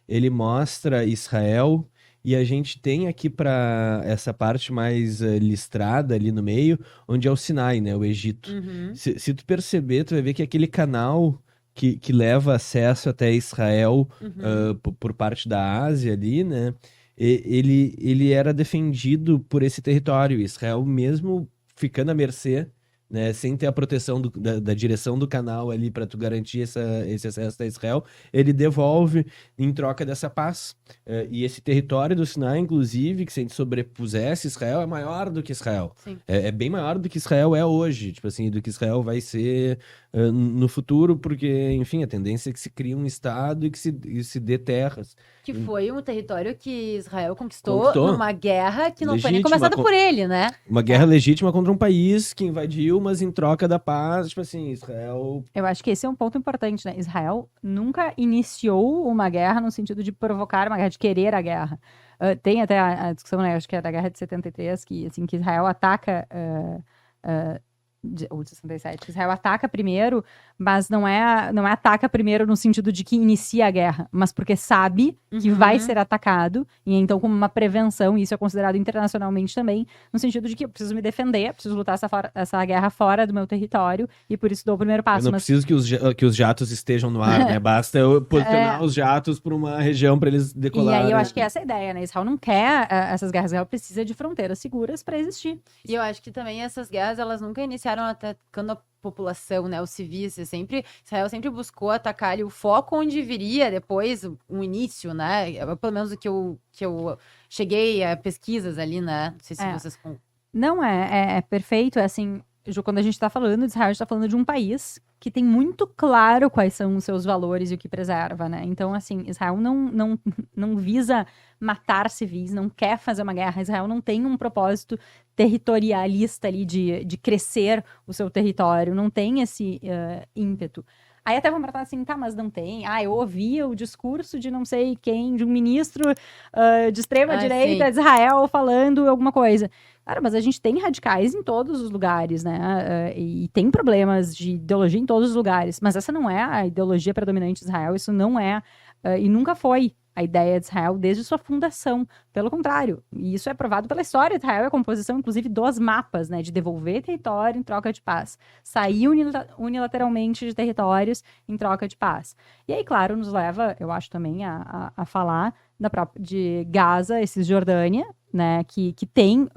ele mostra Israel e a gente tem aqui para essa parte mais listrada ali no meio, onde é o Sinai, né? O Egito. Uhum. Se tu perceber, tu vai ver que aquele canal que leva acesso até Israel por parte da Ásia ali, né? Ele era defendido por esse território. Israel, mesmo ficando à mercê né, sem ter a proteção da direção do canal ali para tu garantir esse acesso a Israel, ele devolve em troca dessa paz. E esse território do Sinai, inclusive, que se a gente sobrepusesse Israel, é maior do que Israel. Sim. É bem maior do que Israel é hoje, tipo assim, do que Israel vai ser no futuro, porque, enfim, a tendência é que se crie um Estado e que se dê terras. Que foi um território que Israel conquistou Conquistou. numa guerra que não foi nem Legítima, começada por ele, né? Uma guerra legítima contra um país que invadiu, mas em troca da paz, tipo assim, Israel... Eu acho que esse é um ponto importante, né? Israel nunca iniciou uma guerra no sentido de provocar uma guerra, de querer a guerra. Tem até a discussão, né? Acho que é da Guerra de 73, que, assim, que Israel ataca... ou de 67, que Israel ataca primeiro, mas não é ataca primeiro no sentido de que inicia a guerra, mas porque sabe que vai ser atacado, e então como uma prevenção, e isso é considerado internacionalmente também, no sentido de que eu preciso me defender, preciso lutar essa guerra fora do meu território, e por isso dou o primeiro passo. Eu não preciso que os jatos estejam no ar, né? Basta eu posicionar os jatos por uma região para eles decolarem. E aí eu acho que essa é a ideia, né? Israel não quer essas guerras, Israel precisa de fronteiras seguras para existir. E eu acho que também essas guerras, elas nunca iniciaram atacando a população, né? Os civis. Israel sempre buscou atacar ali o foco onde viria depois um início, né? Pelo menos o que eu cheguei a pesquisas ali, né? Não sei se vocês... Não, é perfeito. É assim, Ju, quando a gente tá falando de Israel, a gente tá falando de um país que tem muito claro quais são os seus valores e o que preserva, né? Então, assim, Israel não visa matar civis, não quer fazer uma guerra. Israel não tem um propósito territorialista ali de crescer o seu território, não tem esse ímpeto. Aí até vão perguntar assim, tá, mas não tem. Eu ouvi o discurso de não sei quem, de um ministro de extrema-direita de Israel falando alguma coisa. Cara, mas a gente tem radicais em todos os lugares, né? E tem problemas de ideologia em todos os lugares. Mas essa não é a ideologia predominante de Israel, isso não é, e nunca foi a ideia de Israel desde sua fundação. Pelo contrário, e isso é provado pela história de Israel, a composição, inclusive, dos mapas, né? De devolver território em troca de paz. Sair unilateralmente de territórios em troca de paz. E aí, claro, nos leva, eu acho também, a falar de Gaza, e Cisjordânia, né? Que tem...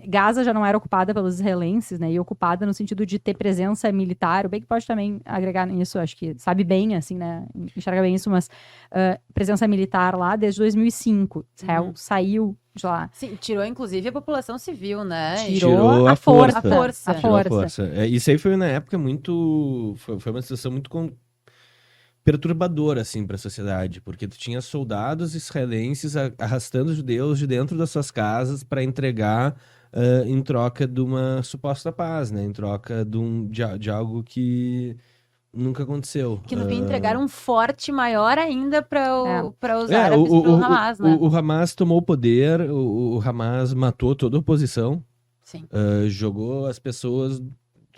Gaza já não era ocupada pelos israelenses, né? E ocupada no sentido de ter presença militar. O Beck pode também agregar nisso, acho que sabe bem, assim, né? Enxerga bem isso, mas presença militar lá desde 2005. Israel saiu de lá. Sim, tirou inclusive a população civil, né? Tirou a força. Tirou a força. Isso aí foi na época muito... Foi uma situação muito perturbador, assim, para a sociedade, porque tu tinha soldados israelenses arrastando judeus de dentro das suas casas para entregar em troca de uma suposta paz, né? Em troca de algo que nunca aconteceu. Que no fim entregaram um forte maior ainda para os árabes, para o Hamas, né? O Hamas tomou o poder, o Hamas matou toda a oposição, Sim. Jogou as pessoas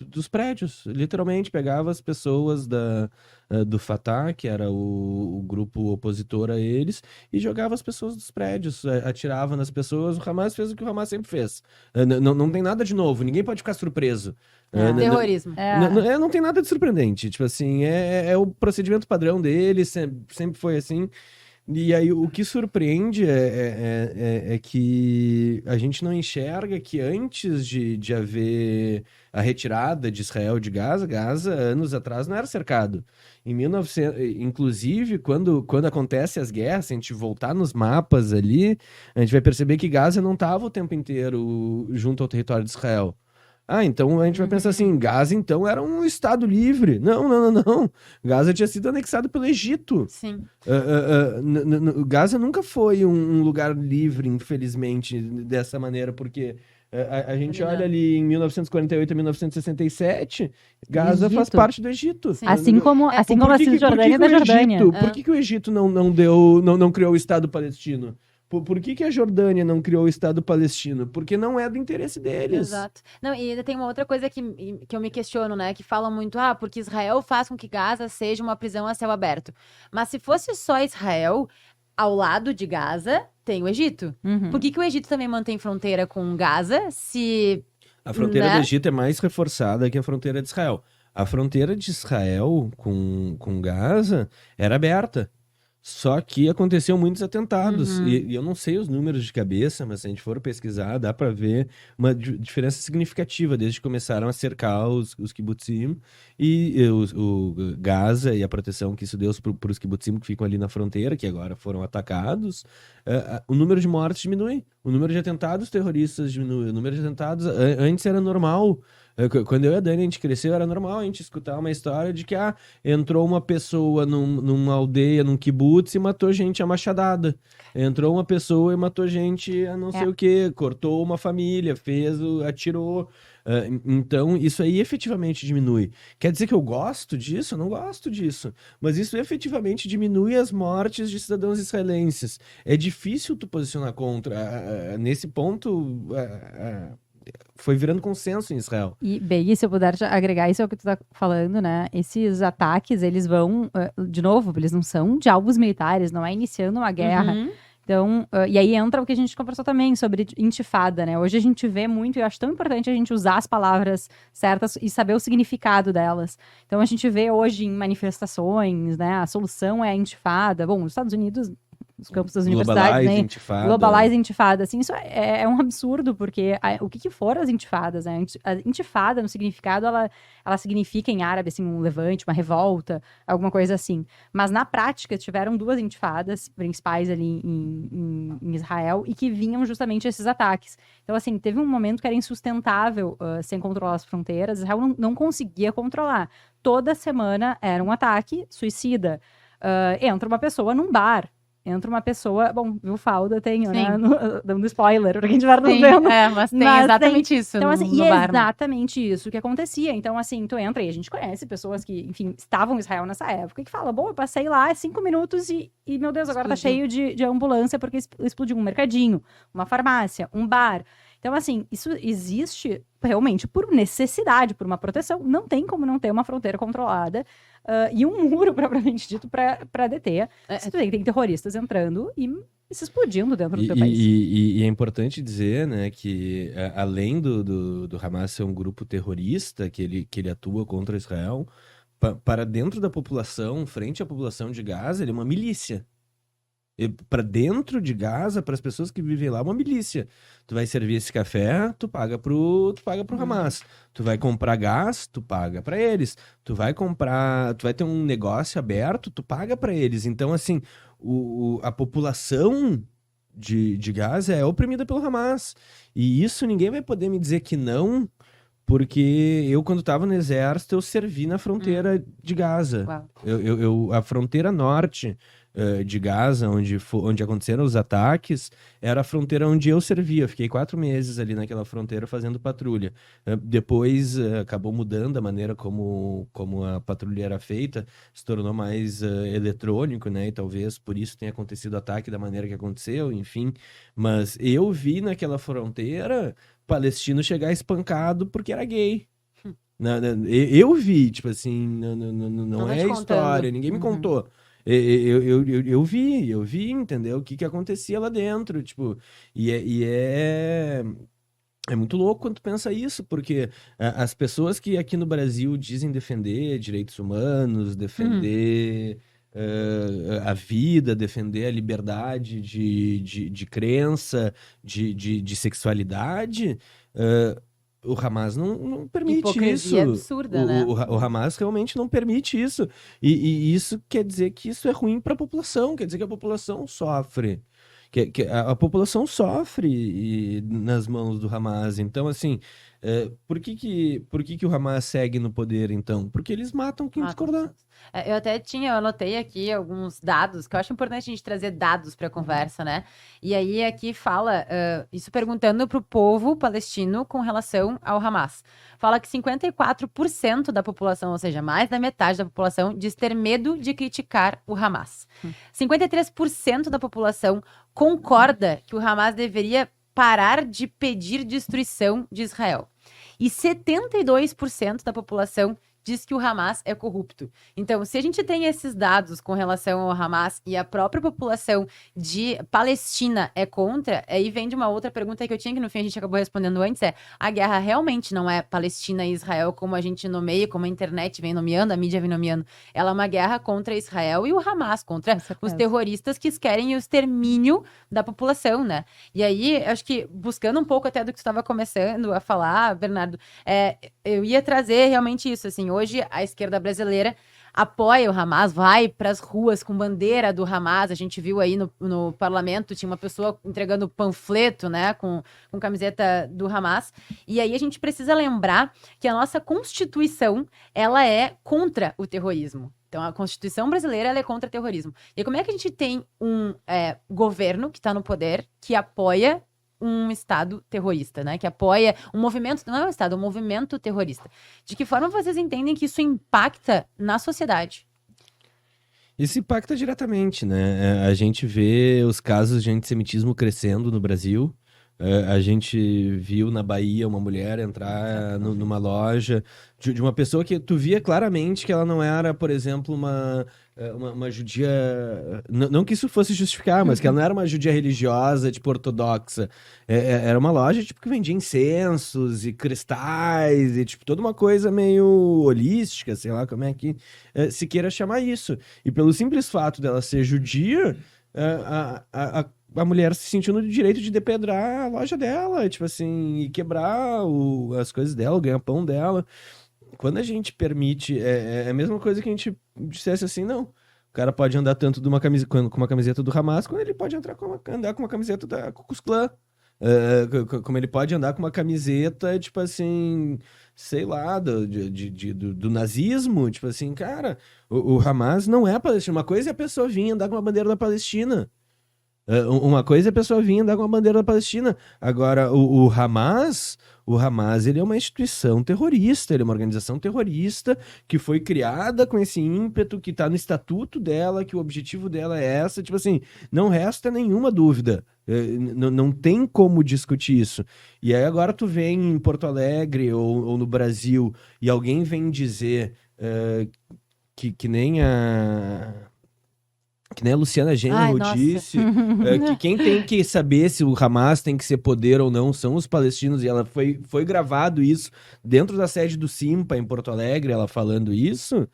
dos prédios, literalmente pegava as pessoas do Fatah, que era o grupo opositor a eles, e jogava as pessoas dos prédios, atirava nas pessoas. O Hamas fez o que o Hamas sempre fez. Não tem nada de novo, ninguém pode ficar surpreso. Terrorismo. Não tem nada de surpreendente, tipo assim, é o procedimento padrão deles, sempre foi assim. E aí o que surpreende é que a gente não enxerga que antes de haver a retirada de Israel de Gaza, anos atrás, não era cercado. Em 1900, inclusive, quando acontece as guerras, se a gente voltar nos mapas ali, a gente vai perceber que Gaza não estava o tempo inteiro junto ao território de Israel. Então a gente vai pensar assim, Gaza então era um estado livre. Não. Gaza tinha sido anexado pelo Egito. Sim. Gaza nunca foi um lugar livre, infelizmente, dessa maneira, porque a gente olha ali em 1948 a 1967, Gaza faz parte do Egito. Sim. Assim como a Cisjordânia da Jordânia. Por que o Egito não criou o Estado palestino? Por que a Jordânia não criou o Estado palestino? Porque não é do interesse deles. Exato. Não, e ainda tem uma outra coisa que eu me questiono, né? Que falam muito, porque Israel faz com que Gaza seja uma prisão a céu aberto. Mas se fosse só Israel, ao lado de Gaza, tem o Egito. Por que o Egito também mantém fronteira com Gaza, se... A fronteira do Egito é mais reforçada que a fronteira de Israel. A fronteira de Israel com Gaza era aberta. Só que aconteceu muitos atentados. Uhum. E eu não sei os números de cabeça, mas se a gente for pesquisar, dá para ver uma diferença significativa desde que começaram a cercar os kibbutzim e o Gaza e a proteção que isso deu para os kibbutzim que ficam ali na fronteira, que agora foram atacados. O número de mortes diminui, o número de atentados terroristas diminui, o número de atentados antes era normal. Quando eu e a Dani, a gente cresceu, era normal a gente escutar uma história de que entrou uma pessoa numa aldeia, num kibutz e matou gente a machadada. Entrou uma pessoa e matou gente a não sei o quê, cortou uma família, atirou. Então, isso aí efetivamente diminui. Quer dizer que eu gosto disso? Eu não gosto disso. Mas isso efetivamente diminui as mortes de cidadãos israelenses. É difícil tu posicionar contra. Nesse ponto, foi virando consenso em Israel. E, Bey, se eu puder agregar isso ao que tu tá falando, né? Esses ataques, eles vão, de novo, eles não são de alvos militares, não é iniciando uma guerra. Uhum. Então, e aí entra o que a gente conversou também sobre intifada, né? Hoje a gente vê muito, e eu acho tão importante a gente usar as palavras certas e saber o significado delas. Então, a gente vê hoje em manifestações, né? A solução é a intifada. Bom, nos Estados Unidos, nos campos das universidades, né? Intifada. Globalize intifada, assim, isso é um absurdo, porque o que foram as intifadas, né? A intifada, no significado, ela significa em árabe, assim, um levante, uma revolta, alguma coisa assim. Mas, na prática, tiveram 2 intifadas principais ali em Israel e que vinham justamente esses ataques. Então, assim, teve um momento que era insustentável sem controlar as fronteiras, Israel não conseguia controlar. Toda semana era um ataque suicida. Entra uma pessoa num bar, entra uma pessoa... Bom, viu, Falda, tenho, né? Dando spoiler pra quem estiver nos vendo. Mas tem exatamente isso então, no, assim, no e bar, é exatamente isso que acontecia. Então, assim, tu entra e a gente conhece pessoas que, enfim, estavam em Israel nessa época e que falam, bom, eu passei lá 5 minutos e meu Deus, agora tá cheio de ambulância porque explodiu um mercadinho, uma farmácia, um bar. Então, assim, isso existe realmente por necessidade, por uma proteção. Não tem como não ter uma fronteira controlada e um muro, propriamente dito, para deter. Se tu tem terroristas entrando e se explodindo dentro do teu país. E é importante dizer, né, que além do Hamas ser um grupo terrorista, que ele atua contra Israel, para dentro da população, frente à população de Gaza, ele é uma milícia. Para dentro de Gaza, para as pessoas que vivem lá, é uma milícia. Tu vai servir esse café, tu paga pro Hamas. Tu vai comprar gás, tu paga para eles. Tu vai ter um negócio aberto, tu paga para eles. Então, assim, a população de Gaza é oprimida pelo Hamas. E isso ninguém vai poder me dizer que não, porque eu, quando estava no exército, eu servi na fronteira de Gaza. A fronteira norte de Gaza, onde aconteceram os ataques, era a fronteira onde eu servia. Eu fiquei 4 meses ali naquela fronteira fazendo patrulha. Depois acabou mudando a maneira como a patrulha era feita, se tornou mais eletrônico, né? E talvez por isso tenha acontecido o ataque da maneira que aconteceu, enfim. Mas eu vi naquela fronteira palestino chegar espancado porque era gay. Eu vi, tipo assim, não é história, ninguém me contou. Eu vi, entendeu? O que acontecia lá dentro, tipo, é muito louco quando tu pensa isso, porque as pessoas que aqui no Brasil dizem defender direitos humanos, defender a vida, defender a liberdade de crença, de sexualidade, o Hamas não permite hipocrisia isso. Absurda, né? O Hamas realmente não permite isso. E isso quer dizer que isso é ruim para a população, quer dizer que a população sofre. Que a população sofre nas mãos do Hamas. Então, assim, por que o Hamas segue no poder, então? Porque eles matam quem discordar. Eu anotei aqui alguns dados, que eu acho importante a gente trazer dados para a conversa, né? E aí aqui fala, isso perguntando para o povo palestino com relação ao Hamas. Fala que 54% da população, ou seja, mais da metade da população, diz ter medo de criticar o Hamas. 53% da população concorda que o Hamas deveria parar de pedir destruição de Israel. E 72% da população diz que o Hamas é corrupto. Então, se a gente tem esses dados com relação ao Hamas e a própria população de Palestina é contra, aí vem de uma outra pergunta que eu tinha, que no fim a gente acabou respondendo antes, a guerra realmente não é Palestina e Israel como a gente nomeia, como a internet vem nomeando, a mídia vem nomeando. Ela é uma guerra contra Israel e o Hamas, contra os terroristas que querem o extermínio da população, né? E aí, acho que buscando um pouco até do que tu estava começando a falar, Bernardo, eu ia trazer realmente isso, assim, hoje a esquerda brasileira apoia o Hamas, vai para as ruas com bandeira do Hamas. A gente viu aí no parlamento, tinha uma pessoa entregando panfleto, né, com camiseta do Hamas. E aí a gente precisa lembrar que a nossa Constituição, ela é contra o terrorismo. Então, a Constituição brasileira ela é contra o terrorismo. E como é que a gente tem um governo que está no poder, que apoia um Estado terrorista, né? Que apoia um movimento, não é um Estado, é um movimento terrorista. De que forma vocês entendem que isso impacta na sociedade? Isso impacta diretamente, né? A gente vê os casos de antissemitismo crescendo no Brasil. A gente viu na Bahia uma mulher entrar numa loja de uma pessoa que tu via claramente que ela não era, por exemplo, uma judia... Não que isso fosse justificar, mas que ela não era uma judia religiosa, tipo, ortodoxa. Era uma loja, tipo, que vendia incensos e cristais e, tipo, toda uma coisa meio holística, sei lá como é que se queira chamar isso. E pelo simples fato dela ser judia, a mulher se sentiu no direito de depredar a loja dela, tipo assim, e quebrar as coisas dela, o ganha-pão dela. Quando a gente permite, é a mesma coisa que a gente dissesse assim, não, o cara pode andar tanto com uma camiseta do Hamas, quando ele pode andar com uma camiseta da Ku Klux Klan. Como ele pode andar com uma camiseta, tipo assim, sei lá, do nazismo, tipo assim, cara, o Hamas não é Palestina. Uma coisa é a pessoa vir andar com uma bandeira da Palestina. Uma coisa é a pessoa vir andar com a bandeira da Palestina. Agora, o Hamas, ele é uma instituição terrorista, ele é uma organização terrorista que foi criada com esse ímpeto, que tá no estatuto dela, que o objetivo dela é essa. Tipo assim, não resta nenhuma dúvida. Não tem como discutir isso. E aí agora tu vem em Porto Alegre ou no Brasil e alguém vem dizer que nem a Luciana Genro disse, que quem tem que saber se o Hamas tem que ser poder ou não são os palestinos, e ela foi gravado isso dentro da sede do Simpa, em Porto Alegre, ela falando isso.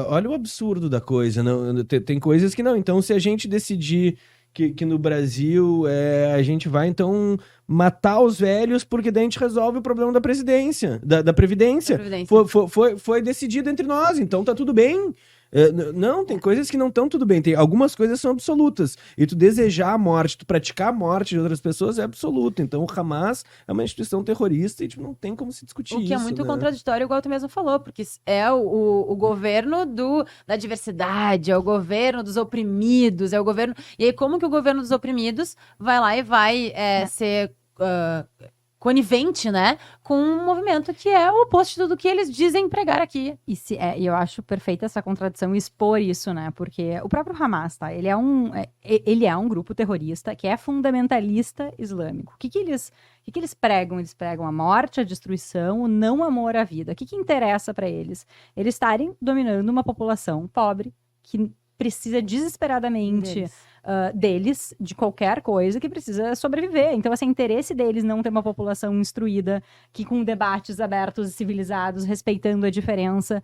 Olha o absurdo da coisa. Não, tem coisas que não. Então, se a gente decidir que no Brasil a gente vai, então, matar os velhos, porque daí a gente resolve o problema da presidência, da Previdência. Foi decidido entre nós, então tá tudo bem. Não, tem coisas que não estão tudo bem. Algumas coisas são absolutas. E tu desejar a morte, tu praticar a morte de outras pessoas é absoluto. Então o Hamas é uma instituição terrorista e tipo, não tem como se discutir isso. O que é muito né? contraditório, igual tu mesmo falou, porque é o governo da diversidade, é o governo dos oprimidos, é o governo... E aí como que o governo dos oprimidos vai lá e vai ser... conivente, né, com um movimento que é o oposto de tudo que eles dizem pregar aqui. E eu acho perfeita essa contradição expor isso, né, porque o próprio Hamas, tá, ele é um grupo terrorista que é fundamentalista islâmico. O que eles pregam? Eles pregam a morte, a destruição, o não amor à vida. O que interessa para eles? Eles estarem dominando uma população pobre que precisa desesperadamente deles, de qualquer coisa, que precisa sobreviver. Então, assim, interesse deles não ter uma população instruída, que com debates abertos e civilizados, respeitando a diferença,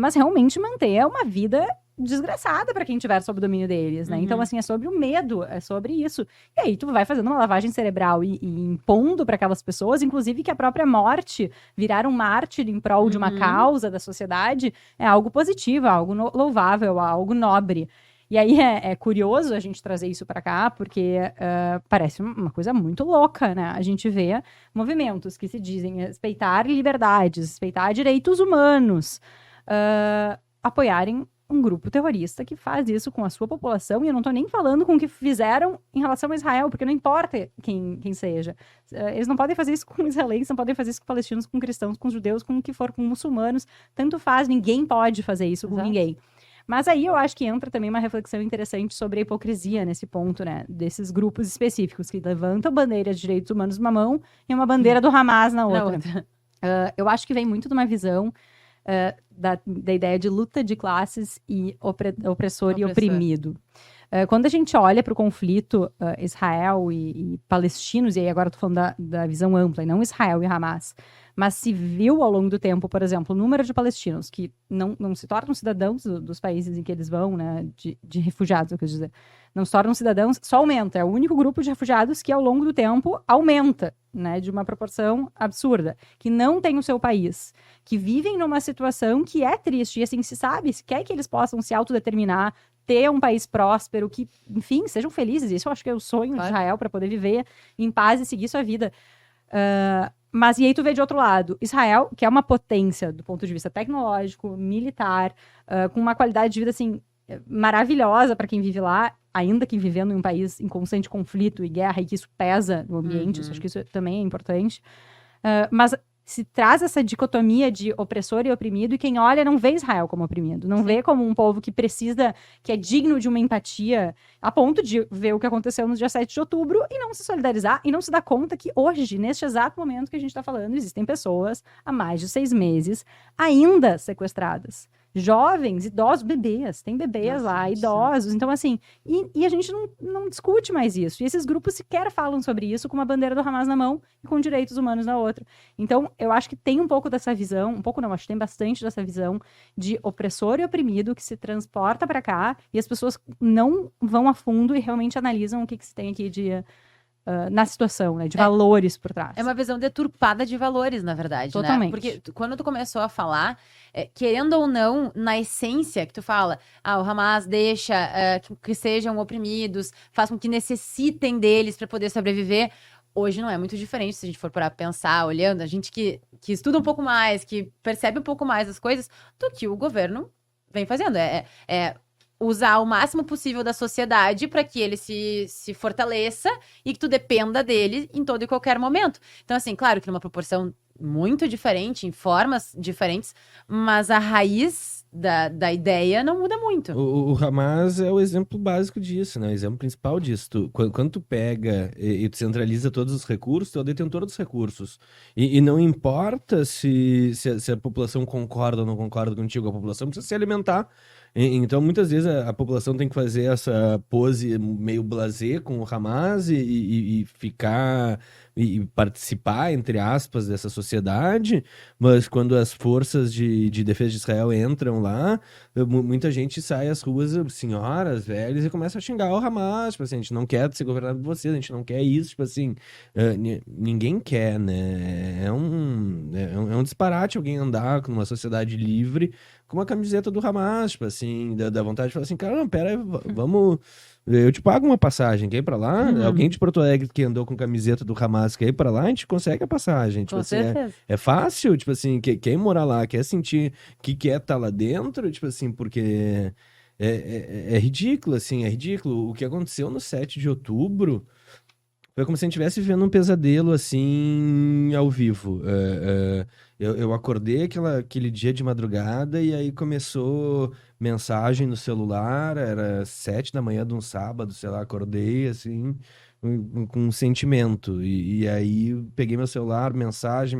mas realmente manter uma vida desgraçada para quem estiver sob o domínio deles, né? Uhum. Então, assim, é sobre o medo, é sobre isso. E aí tu vai fazendo uma lavagem cerebral e impondo para aquelas pessoas, inclusive que a própria morte, virar um mártir em prol de uma causa da sociedade, é algo positivo, algo louvável, algo nobre. E aí é curioso a gente trazer isso para cá, porque parece uma coisa muito louca, né? A gente vê movimentos que se dizem respeitar liberdades, respeitar direitos humanos, apoiarem um grupo terrorista que faz isso com a sua população, e eu não tô nem falando com o que fizeram em relação a Israel, porque não importa quem seja. Eles não podem fazer isso com israelenses, não podem fazer isso com palestinos, com cristãos, com judeus, com o que for, com muçulmanos, tanto faz, ninguém pode fazer isso com ninguém. Mas aí eu acho que entra também uma reflexão interessante sobre a hipocrisia nesse ponto, né? Desses grupos específicos que levantam bandeiras de direitos humanos numa mão e uma bandeira do Hamas na outra. Eu acho que vem muito de uma visão da ideia de luta de classes e opressor e oprimido. Quando a gente olha para o conflito Israel e palestinos, e aí agora estou falando da visão ampla, e não Israel e Hamas, mas se viu ao longo do tempo, por exemplo, o número de palestinos que não se tornam cidadãos dos países em que eles vão, né, de refugiados, eu quis dizer, não se tornam cidadãos, só aumenta. É o único grupo de refugiados que ao longo do tempo aumenta, né, de uma proporção absurda, que não tem o seu país, que vivem numa situação que é triste, e assim, se sabe, se quer que eles possam se autodeterminar, ter um país próspero, que, enfim, sejam felizes. Isso eu acho que é o sonho de Israel, para poder viver em paz e seguir sua vida. Mas e aí tu vê de outro lado, Israel, que é uma potência do ponto de vista tecnológico, militar, com uma qualidade de vida, assim, maravilhosa para quem vive lá, ainda que vivendo em um país em constante conflito e guerra, e que isso pesa no ambiente, acho que isso também é importante. Mas se traz essa dicotomia de opressor e oprimido, e quem olha não vê Israel como oprimido, não vê como um povo que precisa, que é digno de uma empatia, a ponto de ver o que aconteceu no dia 7 de outubro e não se solidarizar, e não se dar conta que hoje, neste exato momento que a gente está falando, existem pessoas há mais de 6 meses ainda sequestradas. Jovens, idosos, bebês, tem bebês lá, idosos, então assim, e a gente não discute mais isso, e esses grupos sequer falam sobre isso com uma bandeira do Hamas na mão e com direitos humanos na outra. Então, eu acho que tem um pouco dessa visão, um pouco não, acho que tem bastante dessa visão de opressor e oprimido que se transporta para cá, e as pessoas não vão a fundo e realmente analisam o que se tem aqui de... na situação, né? De valores por trás. É uma visão deturpada de valores, na verdade, totalmente, né? Porque quando tu começou a falar, querendo ou não, na essência que tu fala, o Hamas deixa que sejam oprimidos, faz com que necessitem deles para poder sobreviver. Hoje não é muito diferente, se a gente for parar pra pensar, olhando, a gente que estuda um pouco mais, que percebe um pouco mais as coisas, do que o governo vem fazendo. Usar o máximo possível da sociedade para que ele se fortaleça e que tu dependa dele em todo e qualquer momento. Então, assim, claro que numa proporção muito diferente, em formas diferentes, mas a raiz da ideia não muda muito. O Hamas é o exemplo básico disso, né? O exemplo principal disso. Quando tu pega e tu centraliza todos os recursos, tu é o detentor dos recursos. E não importa se a população concorda ou não concorda contigo, a população precisa se alimentar. Então, muitas vezes, a população tem que fazer essa pose meio blasé com o Hamas e ficar... e participar, entre aspas, dessa sociedade, mas quando as forças de defesa de Israel entram lá, muita gente sai às ruas, senhoras, velhos, e começa a xingar o Hamas, tipo assim, a gente não quer ser governado por vocês, a gente não quer isso, tipo assim, ninguém quer, né? É um disparate alguém andar numa sociedade livre com uma camiseta do Hamas, tipo assim, da vontade de falar assim, cara, não, pera aí, vamos... Eu te pago uma passagem, quer ir pra lá? Alguém de Porto Alegre que andou com camiseta do Hamas quer ir pra lá? A gente consegue a passagem. Tipo assim, é fácil, tipo assim, quer ir morar lá, quer sentir que quer estar lá dentro, tipo assim, porque é ridículo, assim, é ridículo. O que aconteceu no 7 de outubro foi como se a gente estivesse vivendo um pesadelo, assim, ao vivo. Eu acordei aquele dia de madrugada e aí começou mensagem no celular, era 7 da manhã de um sábado, sei lá, acordei, assim, com um sentimento. E aí peguei meu celular, mensagem,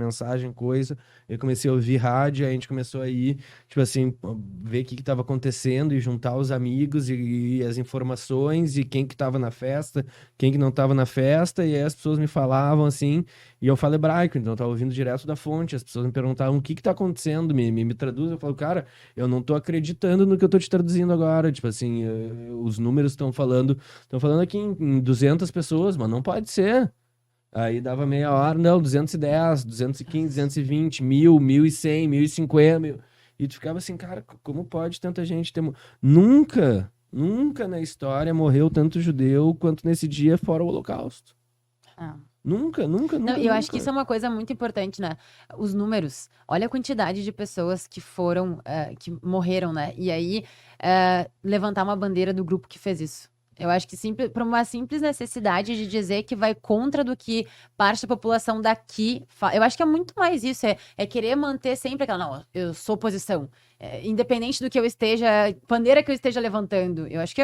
coisa, eu comecei a ouvir rádio, aí a gente começou a ir, tipo assim, ver o que estava acontecendo e juntar os amigos e as informações e quem que estava na festa, quem que não estava na festa, e aí as pessoas me falavam assim, e eu falo hebraico, então eu tava ouvindo direto da fonte, as pessoas me perguntavam o que tá acontecendo, me traduz, eu falo, cara, eu não tô acreditando no que eu tô te traduzindo agora, tipo assim, os números estão falando aqui em 200 pessoas, mas não pode ser. Aí dava meia hora, não, 210, 215, 220, 1.000, 1.100, 1.050, 1.000. E tu ficava assim, cara, como pode tanta gente ter... Nunca na história morreu tanto judeu quanto nesse dia fora o Holocausto. Nunca. Não, eu acho que isso é uma coisa muito importante, né? Os números. Olha a quantidade de pessoas que foram, que morreram, né? E aí, levantar uma bandeira do grupo que fez isso. Eu acho que por uma simples necessidade de dizer que vai contra do que parte da população daqui fala. Eu acho que é muito mais isso, é querer manter sempre aquela, não, eu sou oposição. Independente do que eu esteja, bandeira que eu esteja levantando. Eu acho que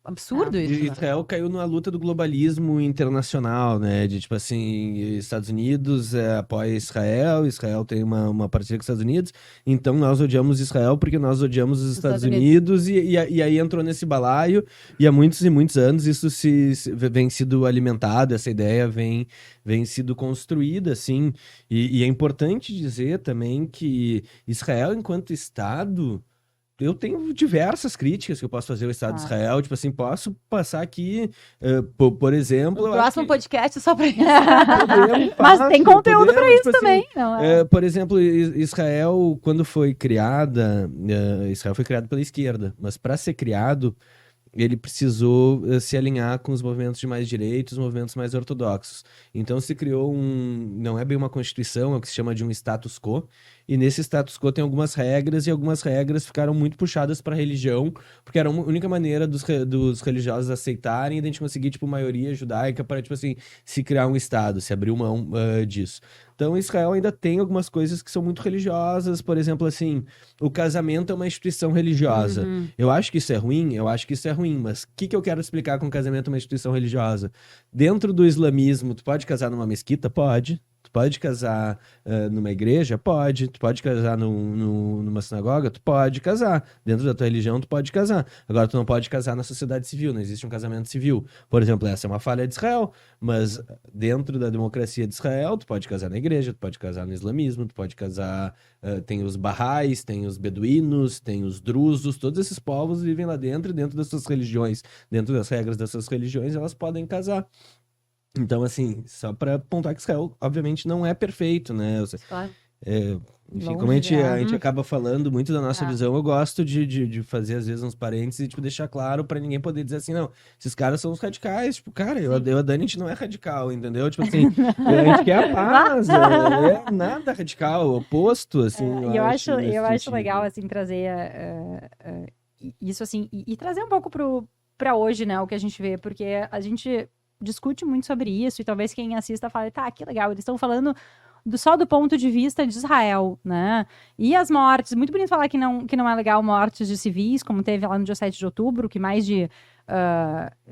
absurdo isso. Né? Israel caiu numa luta do globalismo internacional, né? De tipo assim, Estados Unidos apoia Israel, Israel tem uma parceria com os Estados Unidos, então nós odiamos Israel porque nós odiamos os Estados Unidos e aí entrou nesse balaio e há muitos e muitos anos isso vem sido alimentado, essa ideia vem sido construída, assim, e é importante dizer também que Israel, enquanto Estado, eu tenho diversas críticas que eu posso fazer ao Estado de Israel, tipo assim, posso passar aqui, por exemplo... O próximo podcast só pra isso. Mas tem conteúdo pra isso tipo também. Assim, não, por exemplo, Israel, quando foi criada, Israel foi criado pela esquerda, mas para ser criado, ele precisou se alinhar com os movimentos de mais direita, os movimentos mais ortodoxos. Então se criou não é bem uma constituição, é o que se chama de um status quo, e nesse status quo tem algumas regras, e algumas regras ficaram muito puxadas para a religião, porque era a única maneira dos religiosos aceitarem, e a gente conseguir, tipo, maioria judaica para, tipo assim, se criar um Estado, se abrir mão disso. Então, Israel ainda tem algumas coisas que são muito religiosas, por exemplo, assim, o casamento é uma instituição religiosa. Uhum. Eu acho que isso é ruim, mas o que eu quero explicar com casamento é uma instituição religiosa? Dentro do islamismo, tu pode casar numa mesquita? Pode. Tu pode casar numa igreja? Pode. Tu pode casar numa sinagoga? Tu pode casar. Dentro da tua religião, tu pode casar. Agora, tu não pode casar na sociedade civil, não existe um casamento civil. Por exemplo, essa é uma falha de Israel, mas dentro da democracia de Israel, tu pode casar na igreja, tu pode casar no islamismo, tu pode casar... tem os barrais, tem os beduínos, tem os drusos, todos esses povos vivem lá dentro, e dentro das suas religiões, dentro das regras das suas religiões, elas podem casar. Então, assim, só para apontar que Israel, obviamente, não é perfeito, né? Claro. Enfim, como a gente acaba falando muito da nossa visão, eu gosto de fazer, às vezes, uns parênteses e, tipo, deixar claro para ninguém poder dizer assim, não, esses caras são os radicais. Tipo, cara, eu e a Dani, a gente não é radical, entendeu? Tipo assim, a gente quer a paz, é nada radical, oposto, assim. Eu acho legal, assim, trazer isso, assim, e trazer um pouco para hoje, né, o que a gente vê, porque a gente discute muito sobre isso, e talvez quem assista fale, tá, que legal, eles estão falando só do ponto de vista de Israel, né? E as mortes, muito bonito falar que não é legal mortes de civis, como teve lá no dia 7 de outubro, que mais de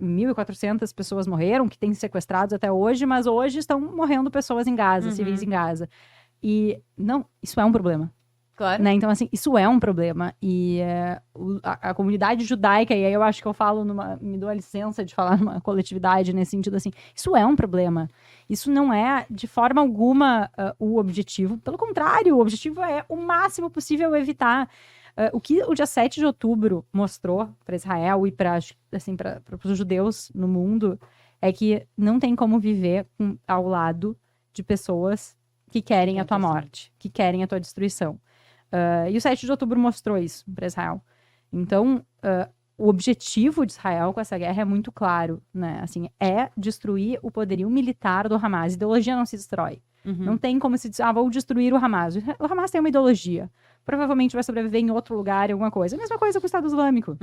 1.400 pessoas morreram, que têm sequestrados até hoje, mas hoje estão morrendo pessoas em Gaza, civis em Gaza. E, não, isso é um problema. Claro. Né? Então, assim, isso é um problema. E a comunidade judaica, e aí eu acho que eu falo me dou a licença de falar numa coletividade nesse sentido, assim, isso é um problema. Isso não é, de forma alguma, o objetivo. Pelo contrário, o objetivo é, o máximo possível, evitar. O que o dia 7 de outubro mostrou para Israel e para os judeus no mundo é que não tem como viver ao lado de pessoas que querem a tua morte, que querem a tua destruição. E o 7 de outubro mostrou isso para Israel. Então, o objetivo de Israel com essa guerra é muito claro, né? Assim, é destruir o poderio militar do Hamas. A ideologia não se destrói. Não tem como se dizer, vou destruir o Hamas. O Hamas tem uma ideologia. Provavelmente vai sobreviver em outro lugar, em alguma coisa. A mesma coisa com o Estado Islâmico.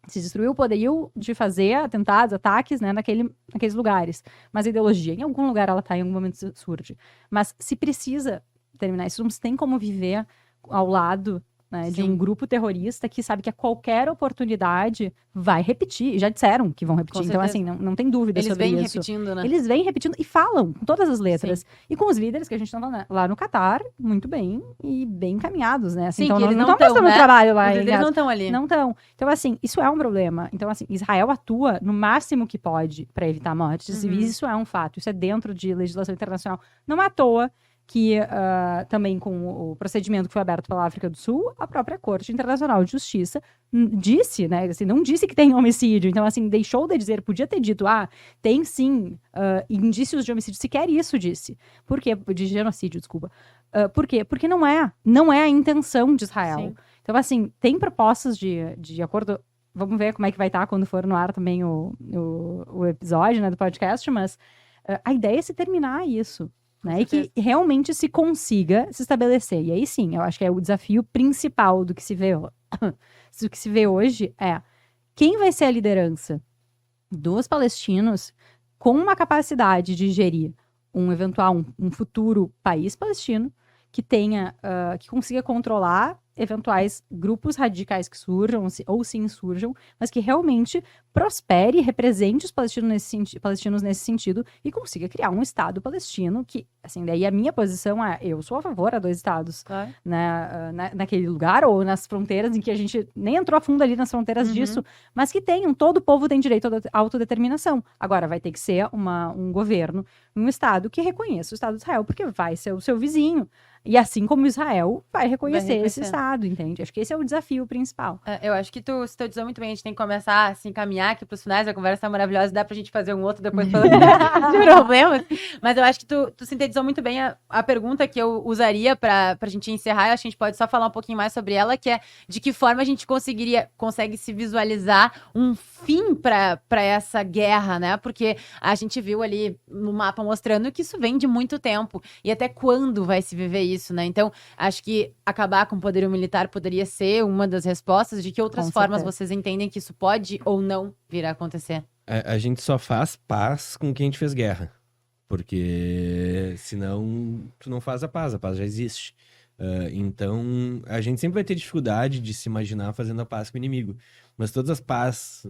Se destruiu o poderio de fazer atentados, ataques, né, naqueles lugares. Mas a ideologia, em algum lugar ela tá, em algum momento surge. Mas se precisa terminar isso, não se tem como viver ao lado, né, de um grupo terrorista que sabe que a qualquer oportunidade vai repetir. Já disseram que vão repetir. Então, assim, não tem dúvida sobre isso. Eles vêm repetindo, né? Eles vêm repetindo e falam com todas as letras. Sim. E com os líderes que a gente tá falando lá no Catar, muito bem e bem encaminhados, né? Assim, sim, então, eles não estão mostrando trabalho lá. Eles não estão ali. Não estão. Então, assim, isso é um problema. Então, assim, Israel atua no máximo que pode para evitar mortes de civis. Isso é um fato. Isso é dentro de legislação internacional. Não à toa que também com o procedimento que foi aberto pela África do Sul, a própria Corte Internacional de Justiça disse, né, assim, não disse que tem homicídio, então, assim, deixou de dizer, podia ter dito, tem sim indícios de homicídio, sequer isso disse. Por quê? De genocídio, desculpa. Por quê? Porque não é a intenção de Israel. Sim. Então, assim, tem propostas de acordo... Vamos ver como é que vai estar quando for no ar também o episódio, né, do podcast, mas a ideia é se terminar isso. Né? E que realmente se consiga se estabelecer. E aí sim, eu acho que é o desafio principal do que se vê hoje é quem vai ser a liderança dos palestinos com uma capacidade de gerir um eventual, um futuro país palestino que tenha, que consiga controlar eventuais grupos radicais que surjam, ou se insurjam, mas que realmente prospere, represente os palestinos nesse sentido e consiga criar um Estado palestino que, assim, daí a minha posição é, eu sou a favor a 2 estados, Claro. né, naquele lugar ou nas fronteiras em que a gente nem entrou a fundo ali nas fronteiras disso, mas que tenham, todo o povo tem direito à autodeterminação. Agora, vai ter que ser um governo, um Estado que reconheça o Estado de Israel, porque vai ser o seu vizinho. E assim como Israel vai reconhecer esse Estado, entende? Acho que esse é o desafio principal. Eu acho que tu sintetizou muito bem. A gente tem que começar a se encaminhar aqui pros finais. A conversa tá maravilhosa. Dá pra gente fazer um outro depois falando de problemas. Mas eu acho que tu sintetizou muito bem a pergunta que eu usaria pra gente encerrar. Eu acho que a gente pode só falar um pouquinho mais sobre ela, que é de que forma a gente consegue se visualizar um fim pra essa guerra, né? Porque a gente viu ali no mapa mostrando que isso vem de muito tempo. E até quando vai se viver isso, né? Então, acho que acabar com o poderio militar poderia ser uma das respostas. De que outras formas vocês entendem que isso pode ou não vir a acontecer? A gente só faz paz com quem a gente fez guerra. Porque senão tu não faz a paz já existe. Então, a gente sempre vai ter dificuldade de se imaginar fazendo a paz com o inimigo. Mas todas as pazes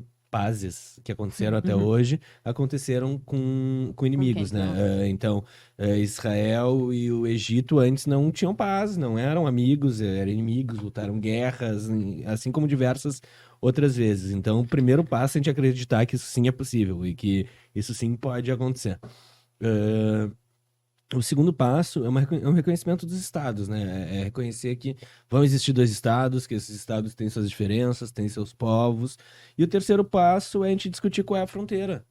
que aconteceram até hoje aconteceram com inimigos, né? Então, Israel e o Egito antes não tinham paz, não eram amigos, eram inimigos, lutaram guerras, assim como diversas outras vezes. Então, o primeiro passo é a gente acreditar que isso sim é possível e que isso sim pode acontecer. O segundo passo é um reconhecimento dos estados, né? É reconhecer que vão existir 2 estados, que esses estados têm suas diferenças, têm seus povos. E o terceiro passo é a gente discutir qual é a fronteira.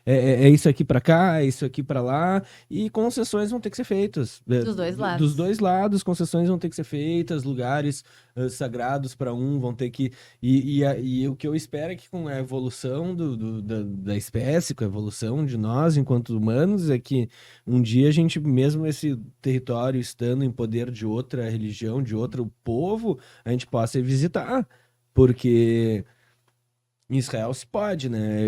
É isso aqui para cá, é isso aqui para lá. E concessões vão ter que ser feitas. Dos 2 lados. Dos 2 lados, concessões vão ter que ser feitas, lugares sagrados para vão ter que... E o que eu espero é que com a evolução da espécie, com a evolução de nós enquanto humanos, é que um dia a gente, mesmo esse território estando em poder de outra religião, de outro povo, a gente possa ir visitar. Porque em Israel se pode, né?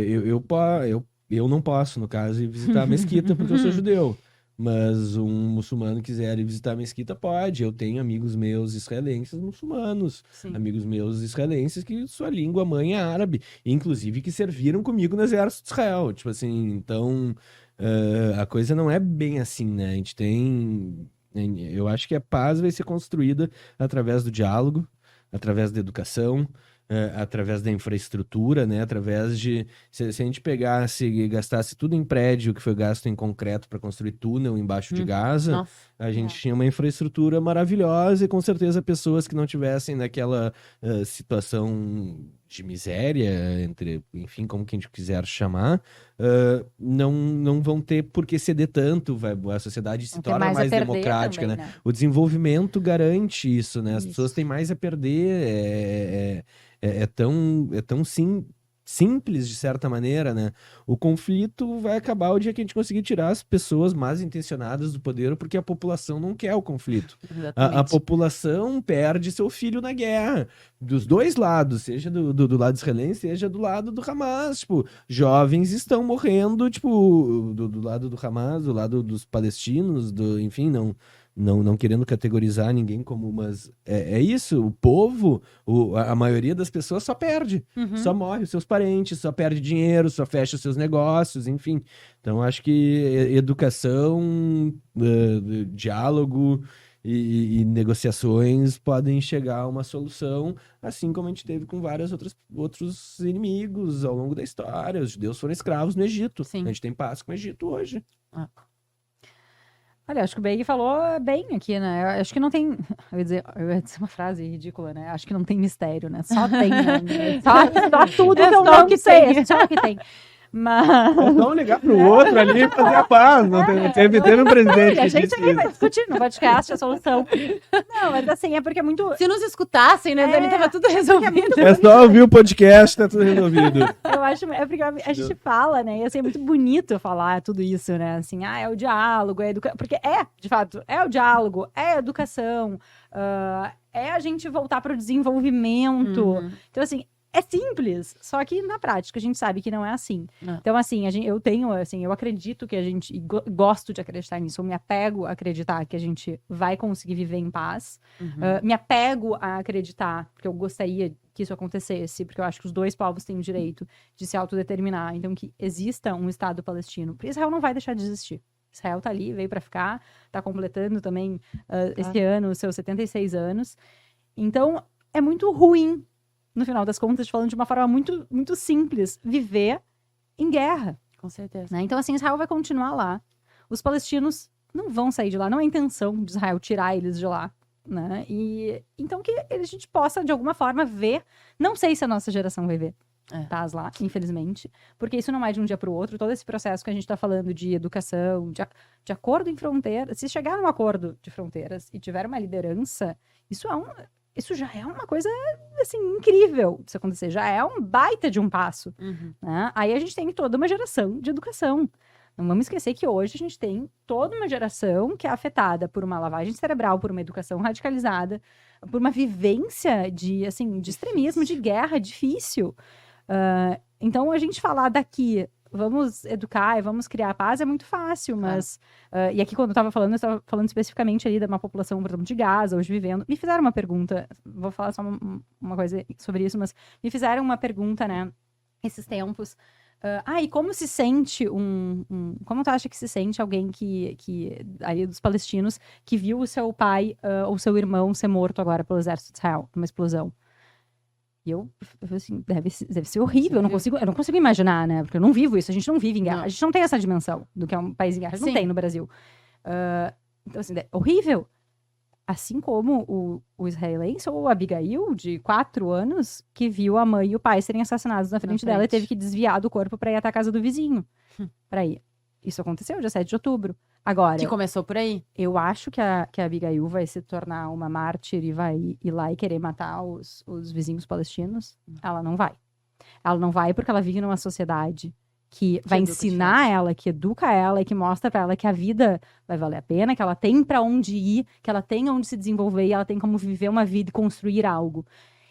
Eu não posso, no caso, ir visitar a mesquita porque eu sou judeu. Mas um muçulmano quiser ir visitar a mesquita, pode. Eu tenho amigos meus israelenses muçulmanos. Sim. Amigos meus israelenses que sua língua mãe é árabe. Inclusive que serviram comigo no exército de Israel. Tipo assim, então... a coisa não é bem assim, né? A gente tem... Eu acho que a paz vai ser construída através do diálogo, através da educação, através da infraestrutura, né? Através de... Se a gente pegasse e gastasse tudo em prédio que foi gasto em concreto para construir túnel embaixo de Gaza, Nossa. a gente tinha uma infraestrutura maravilhosa e com certeza pessoas que não tivessem naquela situação de miséria, enfim, como que a gente quiser chamar, não vão ter por que ceder tanto, a sociedade se torna mais democrática, também, né? O desenvolvimento garante isso, né? As pessoas têm mais a perder, é tão simples, de certa maneira, né? O conflito vai acabar o dia que a gente conseguir tirar as pessoas mais intencionadas do poder, porque a população não quer o conflito. A população perde seu filho na guerra, dos 2 lados, seja do lado israelense, seja do lado do Hamas. Tipo, jovens estão morrendo, tipo, do lado do Hamas, do lado dos palestinos, enfim, não querendo categorizar ninguém como, mas é isso, o povo, a maioria das pessoas só perde, só morre os seus parentes, só perde dinheiro, só fecha os seus negócios, enfim. Então, acho que educação, diálogo e negociações podem chegar a uma solução, assim como a gente teve com vários outros inimigos ao longo da história. Os judeus foram escravos no Egito. Sim. A gente tem paz com o Egito hoje. Olha, acho que o Beig falou bem aqui, né? Eu acho que não tem... Eu ia dizer uma frase ridícula, né? Acho que não tem mistério, né? Só tem, né? Só tudo que eu não sei. Só o que tem. Mas... É só um ligar pro outro ali e fazer a paz. Teve um presidente que a gente disse também vai isso. discutir no podcast a solução. Não, mas assim, é porque é muito... Se nos escutassem, né, Dani, tava tudo resolvido. É só ouvir o podcast, tá tudo resolvido. Eu acho, é porque a gente fala, né, e assim, é muito bonito falar tudo isso, né, assim, é o diálogo, é a educação, porque de fato, é o diálogo, é a educação, é a gente voltar para o desenvolvimento. Então, assim, é simples, só que na prática a gente sabe que não é assim. Não. Então, assim, eu acredito que a gente, e gosto de acreditar nisso, eu me apego a acreditar que a gente vai conseguir viver em paz, me apego a acreditar, porque eu gostaria que isso acontecesse, porque eu acho que os dois povos têm o direito de se autodeterminar, então que exista um Estado palestino, porque Israel não vai deixar de existir. Israel tá ali, veio para ficar, tá completando também esse ano os seus 76 anos. Então, é muito ruim, no final das contas, falando de uma forma muito, muito simples, viver em guerra. Com certeza. Né? Então, assim, Israel vai continuar lá. Os palestinos não vão sair de lá. Não é a intenção de Israel tirar eles de lá. Né? E então que a gente possa, de alguma forma, ver. Não sei se a nossa geração vai ver paz lá, infelizmente. Porque isso não é de um dia para o outro. Todo esse processo que a gente está falando de educação, de acordo em fronteiras. Se chegar num acordo de fronteiras e tiver uma liderança, isso já é uma coisa, assim, incrível de se acontecer. Já é um baita de um passo. Né? Aí a gente tem toda uma geração de educação. Não vamos esquecer que hoje a gente tem toda uma geração que é afetada por uma lavagem cerebral, por uma educação radicalizada, por uma vivência de extremismo, de guerra difícil. Então, a gente falar daqui, vamos educar e vamos criar paz é muito fácil, mas... e aqui, quando eu estava falando especificamente ali de uma população, por exemplo, de Gaza, hoje vivendo... Me fizeram uma pergunta, vou falar só uma coisa sobre isso, mas me fizeram uma pergunta, né, esses tempos... e como se sente como tu acha que se sente alguém que aí dos palestinos, que viu o seu pai ou seu irmão ser morto agora pelo exército de Israel, numa explosão? E eu falei assim, deve ser horrível, eu não consigo imaginar, né? Porque eu não vivo isso, a gente não vive em guerra. A gente não tem essa dimensão do que é um país em guerra, a gente não tem no Brasil. Então, assim, é horrível. Assim como o israelense ou o Abigail, de 4 anos, que viu a mãe e o pai serem assassinados na frente dela e teve que desviar do corpo para ir até a casa do vizinho. Para ir. Isso aconteceu dia 7 de outubro. Agora, que começou por aí. Eu acho que a Abigail vai se tornar uma mártir e vai ir lá e querer matar os vizinhos palestinos. Ela não vai. Ela não vai porque ela vive numa sociedade que vai ensinar ela, que educa ela e que mostra pra ela que a vida vai valer a pena, que ela tem pra onde ir, que ela tem onde se desenvolver e ela tem como viver uma vida e construir algo.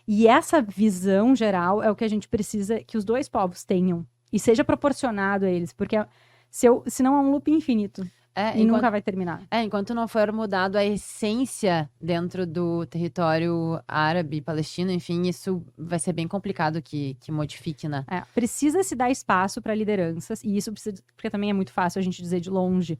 E essa visão geral é o que a gente precisa que os dois povos tenham e seja proporcionado a eles, porque senão é um loop infinito. E nunca vai terminar. Enquanto não for mudado a essência dentro do território árabe, palestino, enfim, isso vai ser bem complicado que modifique, né? Precisa se dar espaço para lideranças, e isso precisa, porque também é muito fácil a gente dizer de longe.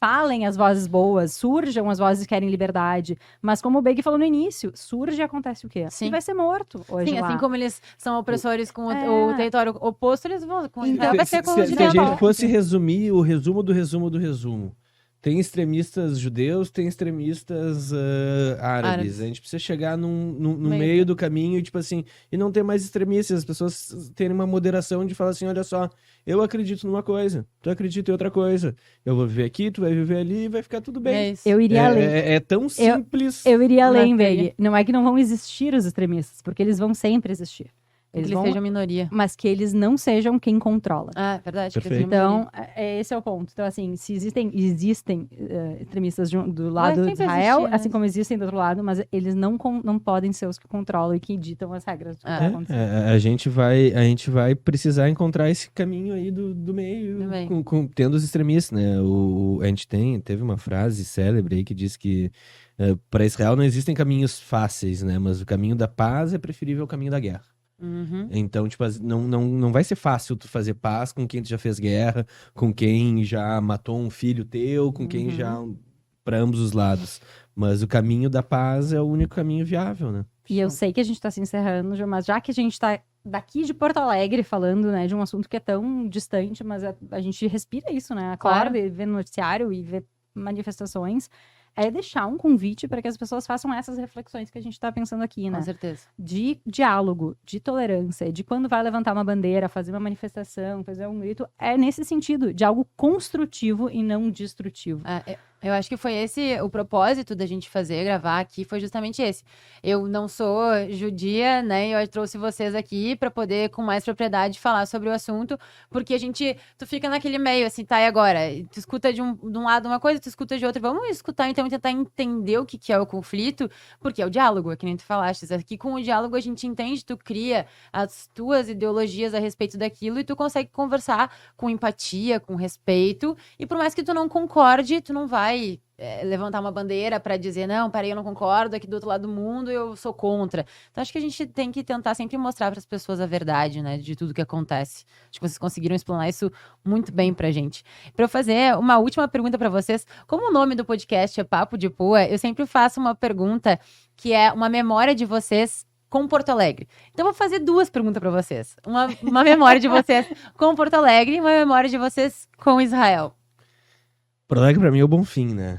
Falem as vozes boas, surjam as vozes que querem liberdade. Mas como o Beg falou no início, surge e acontece o quê? Sim. E vai ser morto hoje. Sim, lá. assim como eles são opressores com o território oposto, eles vão. Então, vai ser com se a gente fosse resumir o resumo do resumo do resumo. Tem extremistas judeus, tem extremistas árabes. A gente precisa chegar no meio do caminho, tipo assim, e não ter mais extremistas, as pessoas terem uma moderação de falar assim, olha só, eu acredito numa coisa, tu acredita em outra coisa. Eu vou viver aqui, tu vai viver ali e vai ficar tudo bem. Eu iria além. É tão simples. Eu iria além, Beg. Não é que não vão existir os extremistas, porque eles vão sempre existir. Eles sejam minoria. Mas que eles não sejam quem controla. Verdade. Então, esse é o ponto. Então, assim, se existem extremistas do lado de Israel, existir, né? assim como existem do outro lado, mas eles não podem ser os que controlam e que ditam as regras do que vai acontecer. A gente vai precisar encontrar esse caminho aí do meio, tendo os extremistas, né? A gente teve uma frase célebre aí que diz que para Israel não existem caminhos fáceis, né? Mas o caminho da paz é preferível ao caminho da guerra. Então, tipo, não vai ser fácil tu fazer paz com quem tu já fez guerra, com quem já matou um filho teu, com quem já... para ambos os lados. Mas o caminho da paz é o único caminho viável, né? E eu sei que a gente tá se encerrando, mas já que a gente tá daqui de Porto Alegre falando, né, de um assunto que é tão distante, mas a gente respira isso, né? Acorda e vê no noticiário e vê manifestações. É deixar um convite para que as pessoas façam essas reflexões que a gente está pensando aqui, né? Com certeza. De diálogo, de tolerância, de quando vai levantar uma bandeira, fazer uma manifestação, fazer um grito, é nesse sentido, de algo construtivo e não destrutivo. Eu acho que foi esse o propósito da gente gravar aqui, foi justamente esse. Eu não sou judia, né? E eu trouxe vocês aqui para poder, com mais propriedade, falar sobre o assunto, porque tu fica naquele meio, assim, tá, e agora? Tu escuta de um lado uma coisa, tu escuta de outro. Vamos escutar, então, e tentar entender o que é o conflito, porque é o diálogo, é que nem tu falaste. Aqui com o diálogo a gente entende, tu cria as tuas ideologias a respeito daquilo e tu consegue conversar com empatia, com respeito, e por mais que tu não concorde, tu não vai levantar uma bandeira para dizer, não, peraí, eu não concordo, aqui do outro lado do mundo eu sou contra. Então acho que a gente tem que tentar sempre mostrar para as pessoas a verdade, né, de tudo que acontece. Acho que vocês conseguiram explanar isso muito bem pra gente. Para eu fazer uma última pergunta para vocês, como o nome do podcast é Papo de Poa, eu sempre faço uma pergunta que é uma memória de vocês com Porto Alegre. Então, eu vou fazer 2 perguntas para vocês. Uma memória de vocês com Porto Alegre e uma memória de vocês com Israel. Porto Alegre pra mim é o Bonfim, né?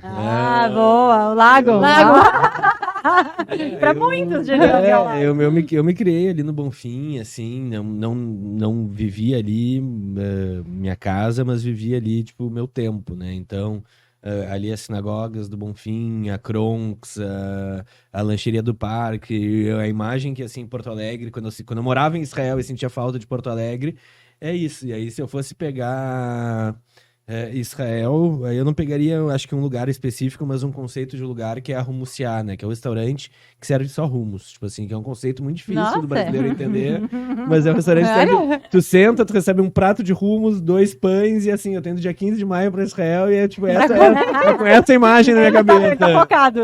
Boa, o Lago. Pra muitos, eu me criei ali no Bonfim, assim, não vivia ali minha casa, mas vivia ali, tipo, o meu tempo, né? Então, ali as sinagogas do Bonfim, a Kronks, a lancheria do parque, a imagem que, assim, Porto Alegre, quando eu morava em Israel e sentia falta de Porto Alegre, é isso. E aí, se eu fosse pegar... Israel, aí eu não pegaria, acho que um lugar específico, mas um conceito de lugar que é a humusiá, né? Que é o restaurante que serve só hummus. Tipo assim, que é um conceito muito difícil do brasileiro entender. Mas é um restaurante que tu senta, tu recebe um prato de hummus, 2 pães, e assim, eu tenho dia 15 de maio pra Israel, e é tipo, com essa imagem na minha cabeça. Ele tá focado.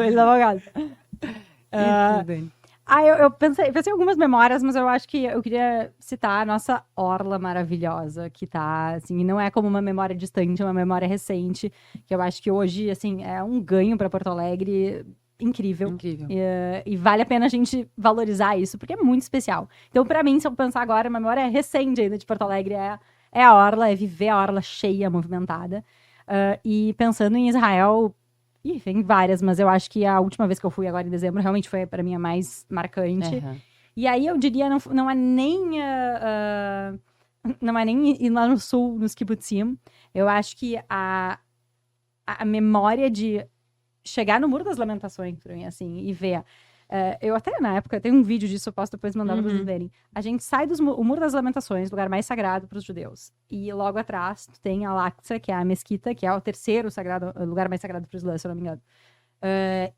Eu pensei em algumas memórias, mas eu acho que eu queria citar a nossa orla maravilhosa, que tá, assim, e não é como uma memória distante, é uma memória recente, que eu acho que hoje, assim, é um ganho para Porto Alegre incrível. E vale a pena a gente valorizar isso, porque é muito especial. Então, para mim, se eu pensar agora, uma memória recente ainda de Porto Alegre é a orla, é viver a orla cheia, movimentada. E pensando em Israel... tem várias, mas eu acho que a última vez que eu fui agora em dezembro realmente foi para mim a mais marcante. Uhum. E aí eu diria, não é nem ir lá no sul, nos kibbutzim. Eu acho que a memória de chegar no Muro das Lamentações, pra mim, assim, e ver... eu até, na época, tem um vídeo disso, eu posso depois mandar pra vocês verem. A gente sai o Muro das Lamentações, lugar mais sagrado para os judeus. E logo atrás, tem a Al-Aqsa, que é a mesquita, que é o terceiro lugar mais sagrado para os islãs, se eu não me engano.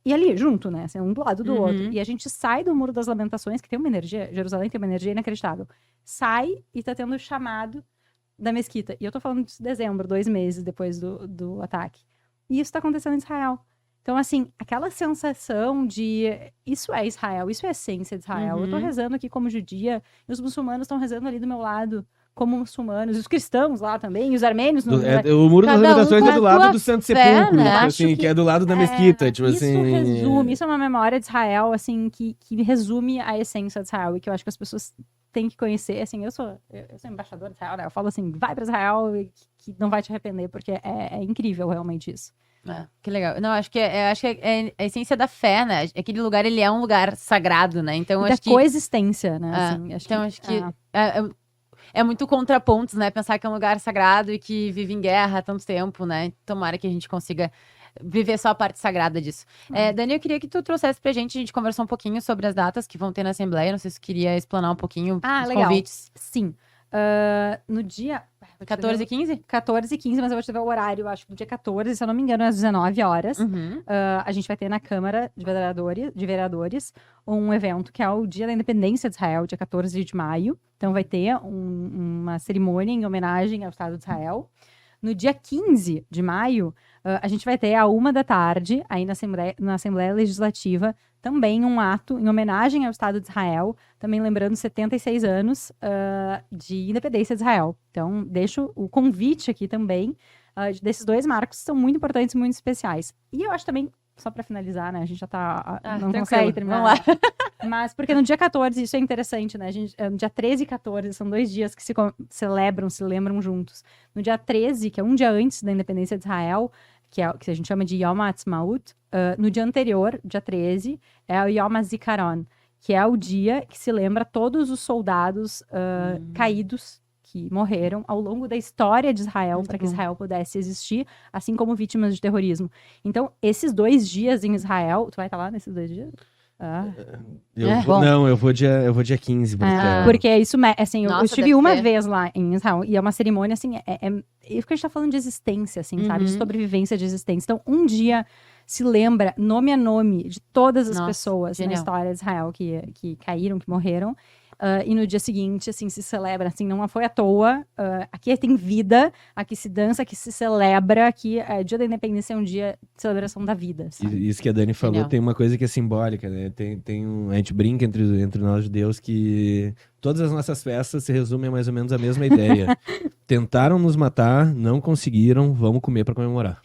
E ali, junto, né? Assim, um do lado do outro. E a gente sai do Muro das Lamentações, que tem uma energia, Jerusalém tem uma energia inacreditável. Sai e tá tendo o chamado da mesquita. E eu tô falando disso em dezembro, 2 meses depois do ataque. E isso tá acontecendo em Israel. Então, assim, aquela sensação de isso é Israel, isso é a essência de Israel. Eu tô rezando aqui como judia, e os muçulmanos estão rezando ali do meu lado como muçulmanos, e os cristãos lá também, e os armênios... o Muro das Lamentações é do lado do Santo Sepulcro, né? Assim, que é do lado da mesquita, tipo isso assim... Isso é uma memória de Israel, assim, que resume a essência de Israel, e que eu acho que as pessoas têm que conhecer. Assim, eu sou embaixadora de Israel, né? Eu falo assim, vai pra Israel, que não vai te arrepender, porque é incrível realmente isso. Que legal. Não, acho que é a essência da fé, né? Aquele lugar, ele é um lugar sagrado, né? Então, acho que... coexistência, né? Assim, acho que é muito contrapontos, né? Pensar que é um lugar sagrado e que vive em guerra há tanto tempo, né? Tomara que a gente consiga viver só a parte sagrada disso. Dani, eu queria que tu trouxesse pra gente, a gente conversou um pouquinho sobre as datas que vão ter na Assembleia, não sei se tu queria explanar um pouquinho os legal. Convites. Sim. No dia... 14 e 15? 14 e 15, mas eu vou te dar o horário, acho que no dia 14, se eu não me engano, é às 19 horas. A gente vai ter na Câmara de Vereadores um evento que é o Dia da Independência de Israel, dia 14 de maio. Então vai ter uma cerimônia em homenagem ao Estado de Israel. No dia 15 de maio, a gente vai ter, à 13h, aí na Assembleia Legislativa, também um ato em homenagem ao Estado de Israel, também lembrando 76 anos de independência de Israel. Então, deixo o convite aqui também desses 2 marcos, que são muito importantes e muito especiais. E eu acho também, só para finalizar, né, a gente já tá... não consegue terminar. Vamos lá. Mas, porque no dia 14, isso é interessante, né? No dia 13 e 14, são 2 dias que se lembram juntos. No dia 13, que é um dia antes da independência de Israel, que a gente chama de Yom HaAtzmaut, no dia anterior, dia 13, é o Yom HaZikaron, que é o dia que se lembra todos os soldados caídos que morreram ao longo da história de Israel, para que Israel pudesse existir, assim como vítimas de terrorismo. Então, esses 2 dias em Israel... Tu vai estar lá nesses 2 dias? Eu vou dia 15 pra Israel. Porque é isso, assim, eu Nossa, estive deve uma ser. vez lá em Israel, e é uma cerimônia, assim, é porque a gente tá falando de existência, assim, sabe? De sobrevivência, de existência. Então, um dia se lembra, nome a nome, de todas as Nossa, pessoas genial. na história de Israel que caíram, que morreram. E no dia seguinte, assim, se celebra, assim, não foi à toa. Aqui tem vida, aqui se dança, aqui se celebra, aqui Dia da Independência é um dia de celebração da vida, sabe? Isso que a Dani falou Genial. tem uma coisa que é simbólica, né? A gente brinca entre nós judeus que todas as nossas festas se resumem a mais ou menos a mesma ideia. Tentaram nos matar, não conseguiram, vamos comer pra comemorar.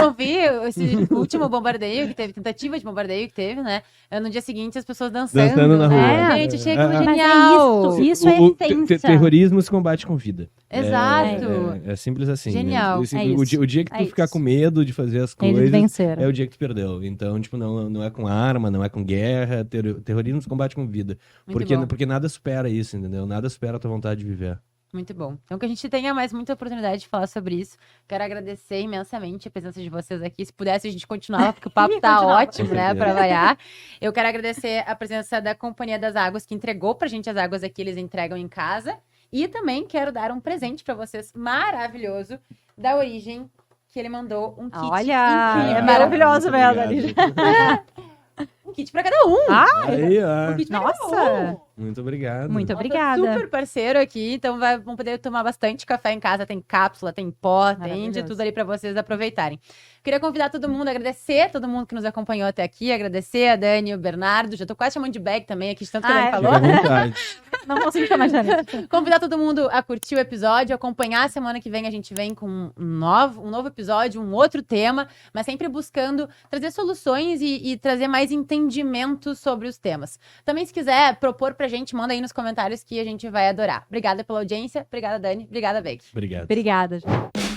Eu vi esse último bombardeio que teve, tentativa de bombardeio que teve, né? No dia seguinte, as pessoas dançando na rua. né? Gente, achei aquilo Mas genial. isso é essência. Terrorismo se combate com vida. Exato. É simples assim. Genial. O dia que tu ficar com medo de fazer as Eles coisas venceram. é o dia que tu perdeu. Então, tipo, não é com arma, não é com guerra. Terrorismo se combate com vida. Muito bom. Porque nada supera isso, entendeu? Nada supera a tua vontade de viver. Muito bom. Então, que a gente tenha mais muita oportunidade de falar sobre isso. Quero agradecer imensamente a presença de vocês aqui. Se pudesse, a gente continuava, porque o papo tá Continuava. ótimo, né? Pra variar. Eu quero agradecer a presença da Companhia das Águas, que entregou pra gente as águas aqui, eles entregam em casa. E também quero dar um presente pra vocês maravilhoso da Origem, que ele mandou um kit Olha, incrível. é maravilhoso mesmo, Obrigado. Um kit pra cada um. Aí, ó. Um kit pra cada Nossa! um. Muito obrigado. Muito Nossa, obrigada. super parceiro aqui, então vão poder tomar bastante café em casa. Tem cápsula, tem pó, tem de Maravilhoso. tudo ali pra vocês aproveitarem. Queria convidar todo mundo, agradecer todo mundo que nos acompanhou até aqui, agradecer a Dani e o Bernardo. Já tô quase chamando de bag também aqui, de tanto que a Dani é? falou. Fica à vontade. Não consigo chamar de Janete. Convidar todo mundo a curtir o episódio, acompanhar a semana que vem. A gente vem com um novo episódio, um outro tema, mas sempre buscando trazer soluções e trazer mais entendimentos sobre os temas. Também, se quiser propor pra gente, manda aí nos comentários que a gente vai adorar. Obrigada pela audiência, obrigada, Dani, obrigada, Beg. Obrigado. Obrigada, gente.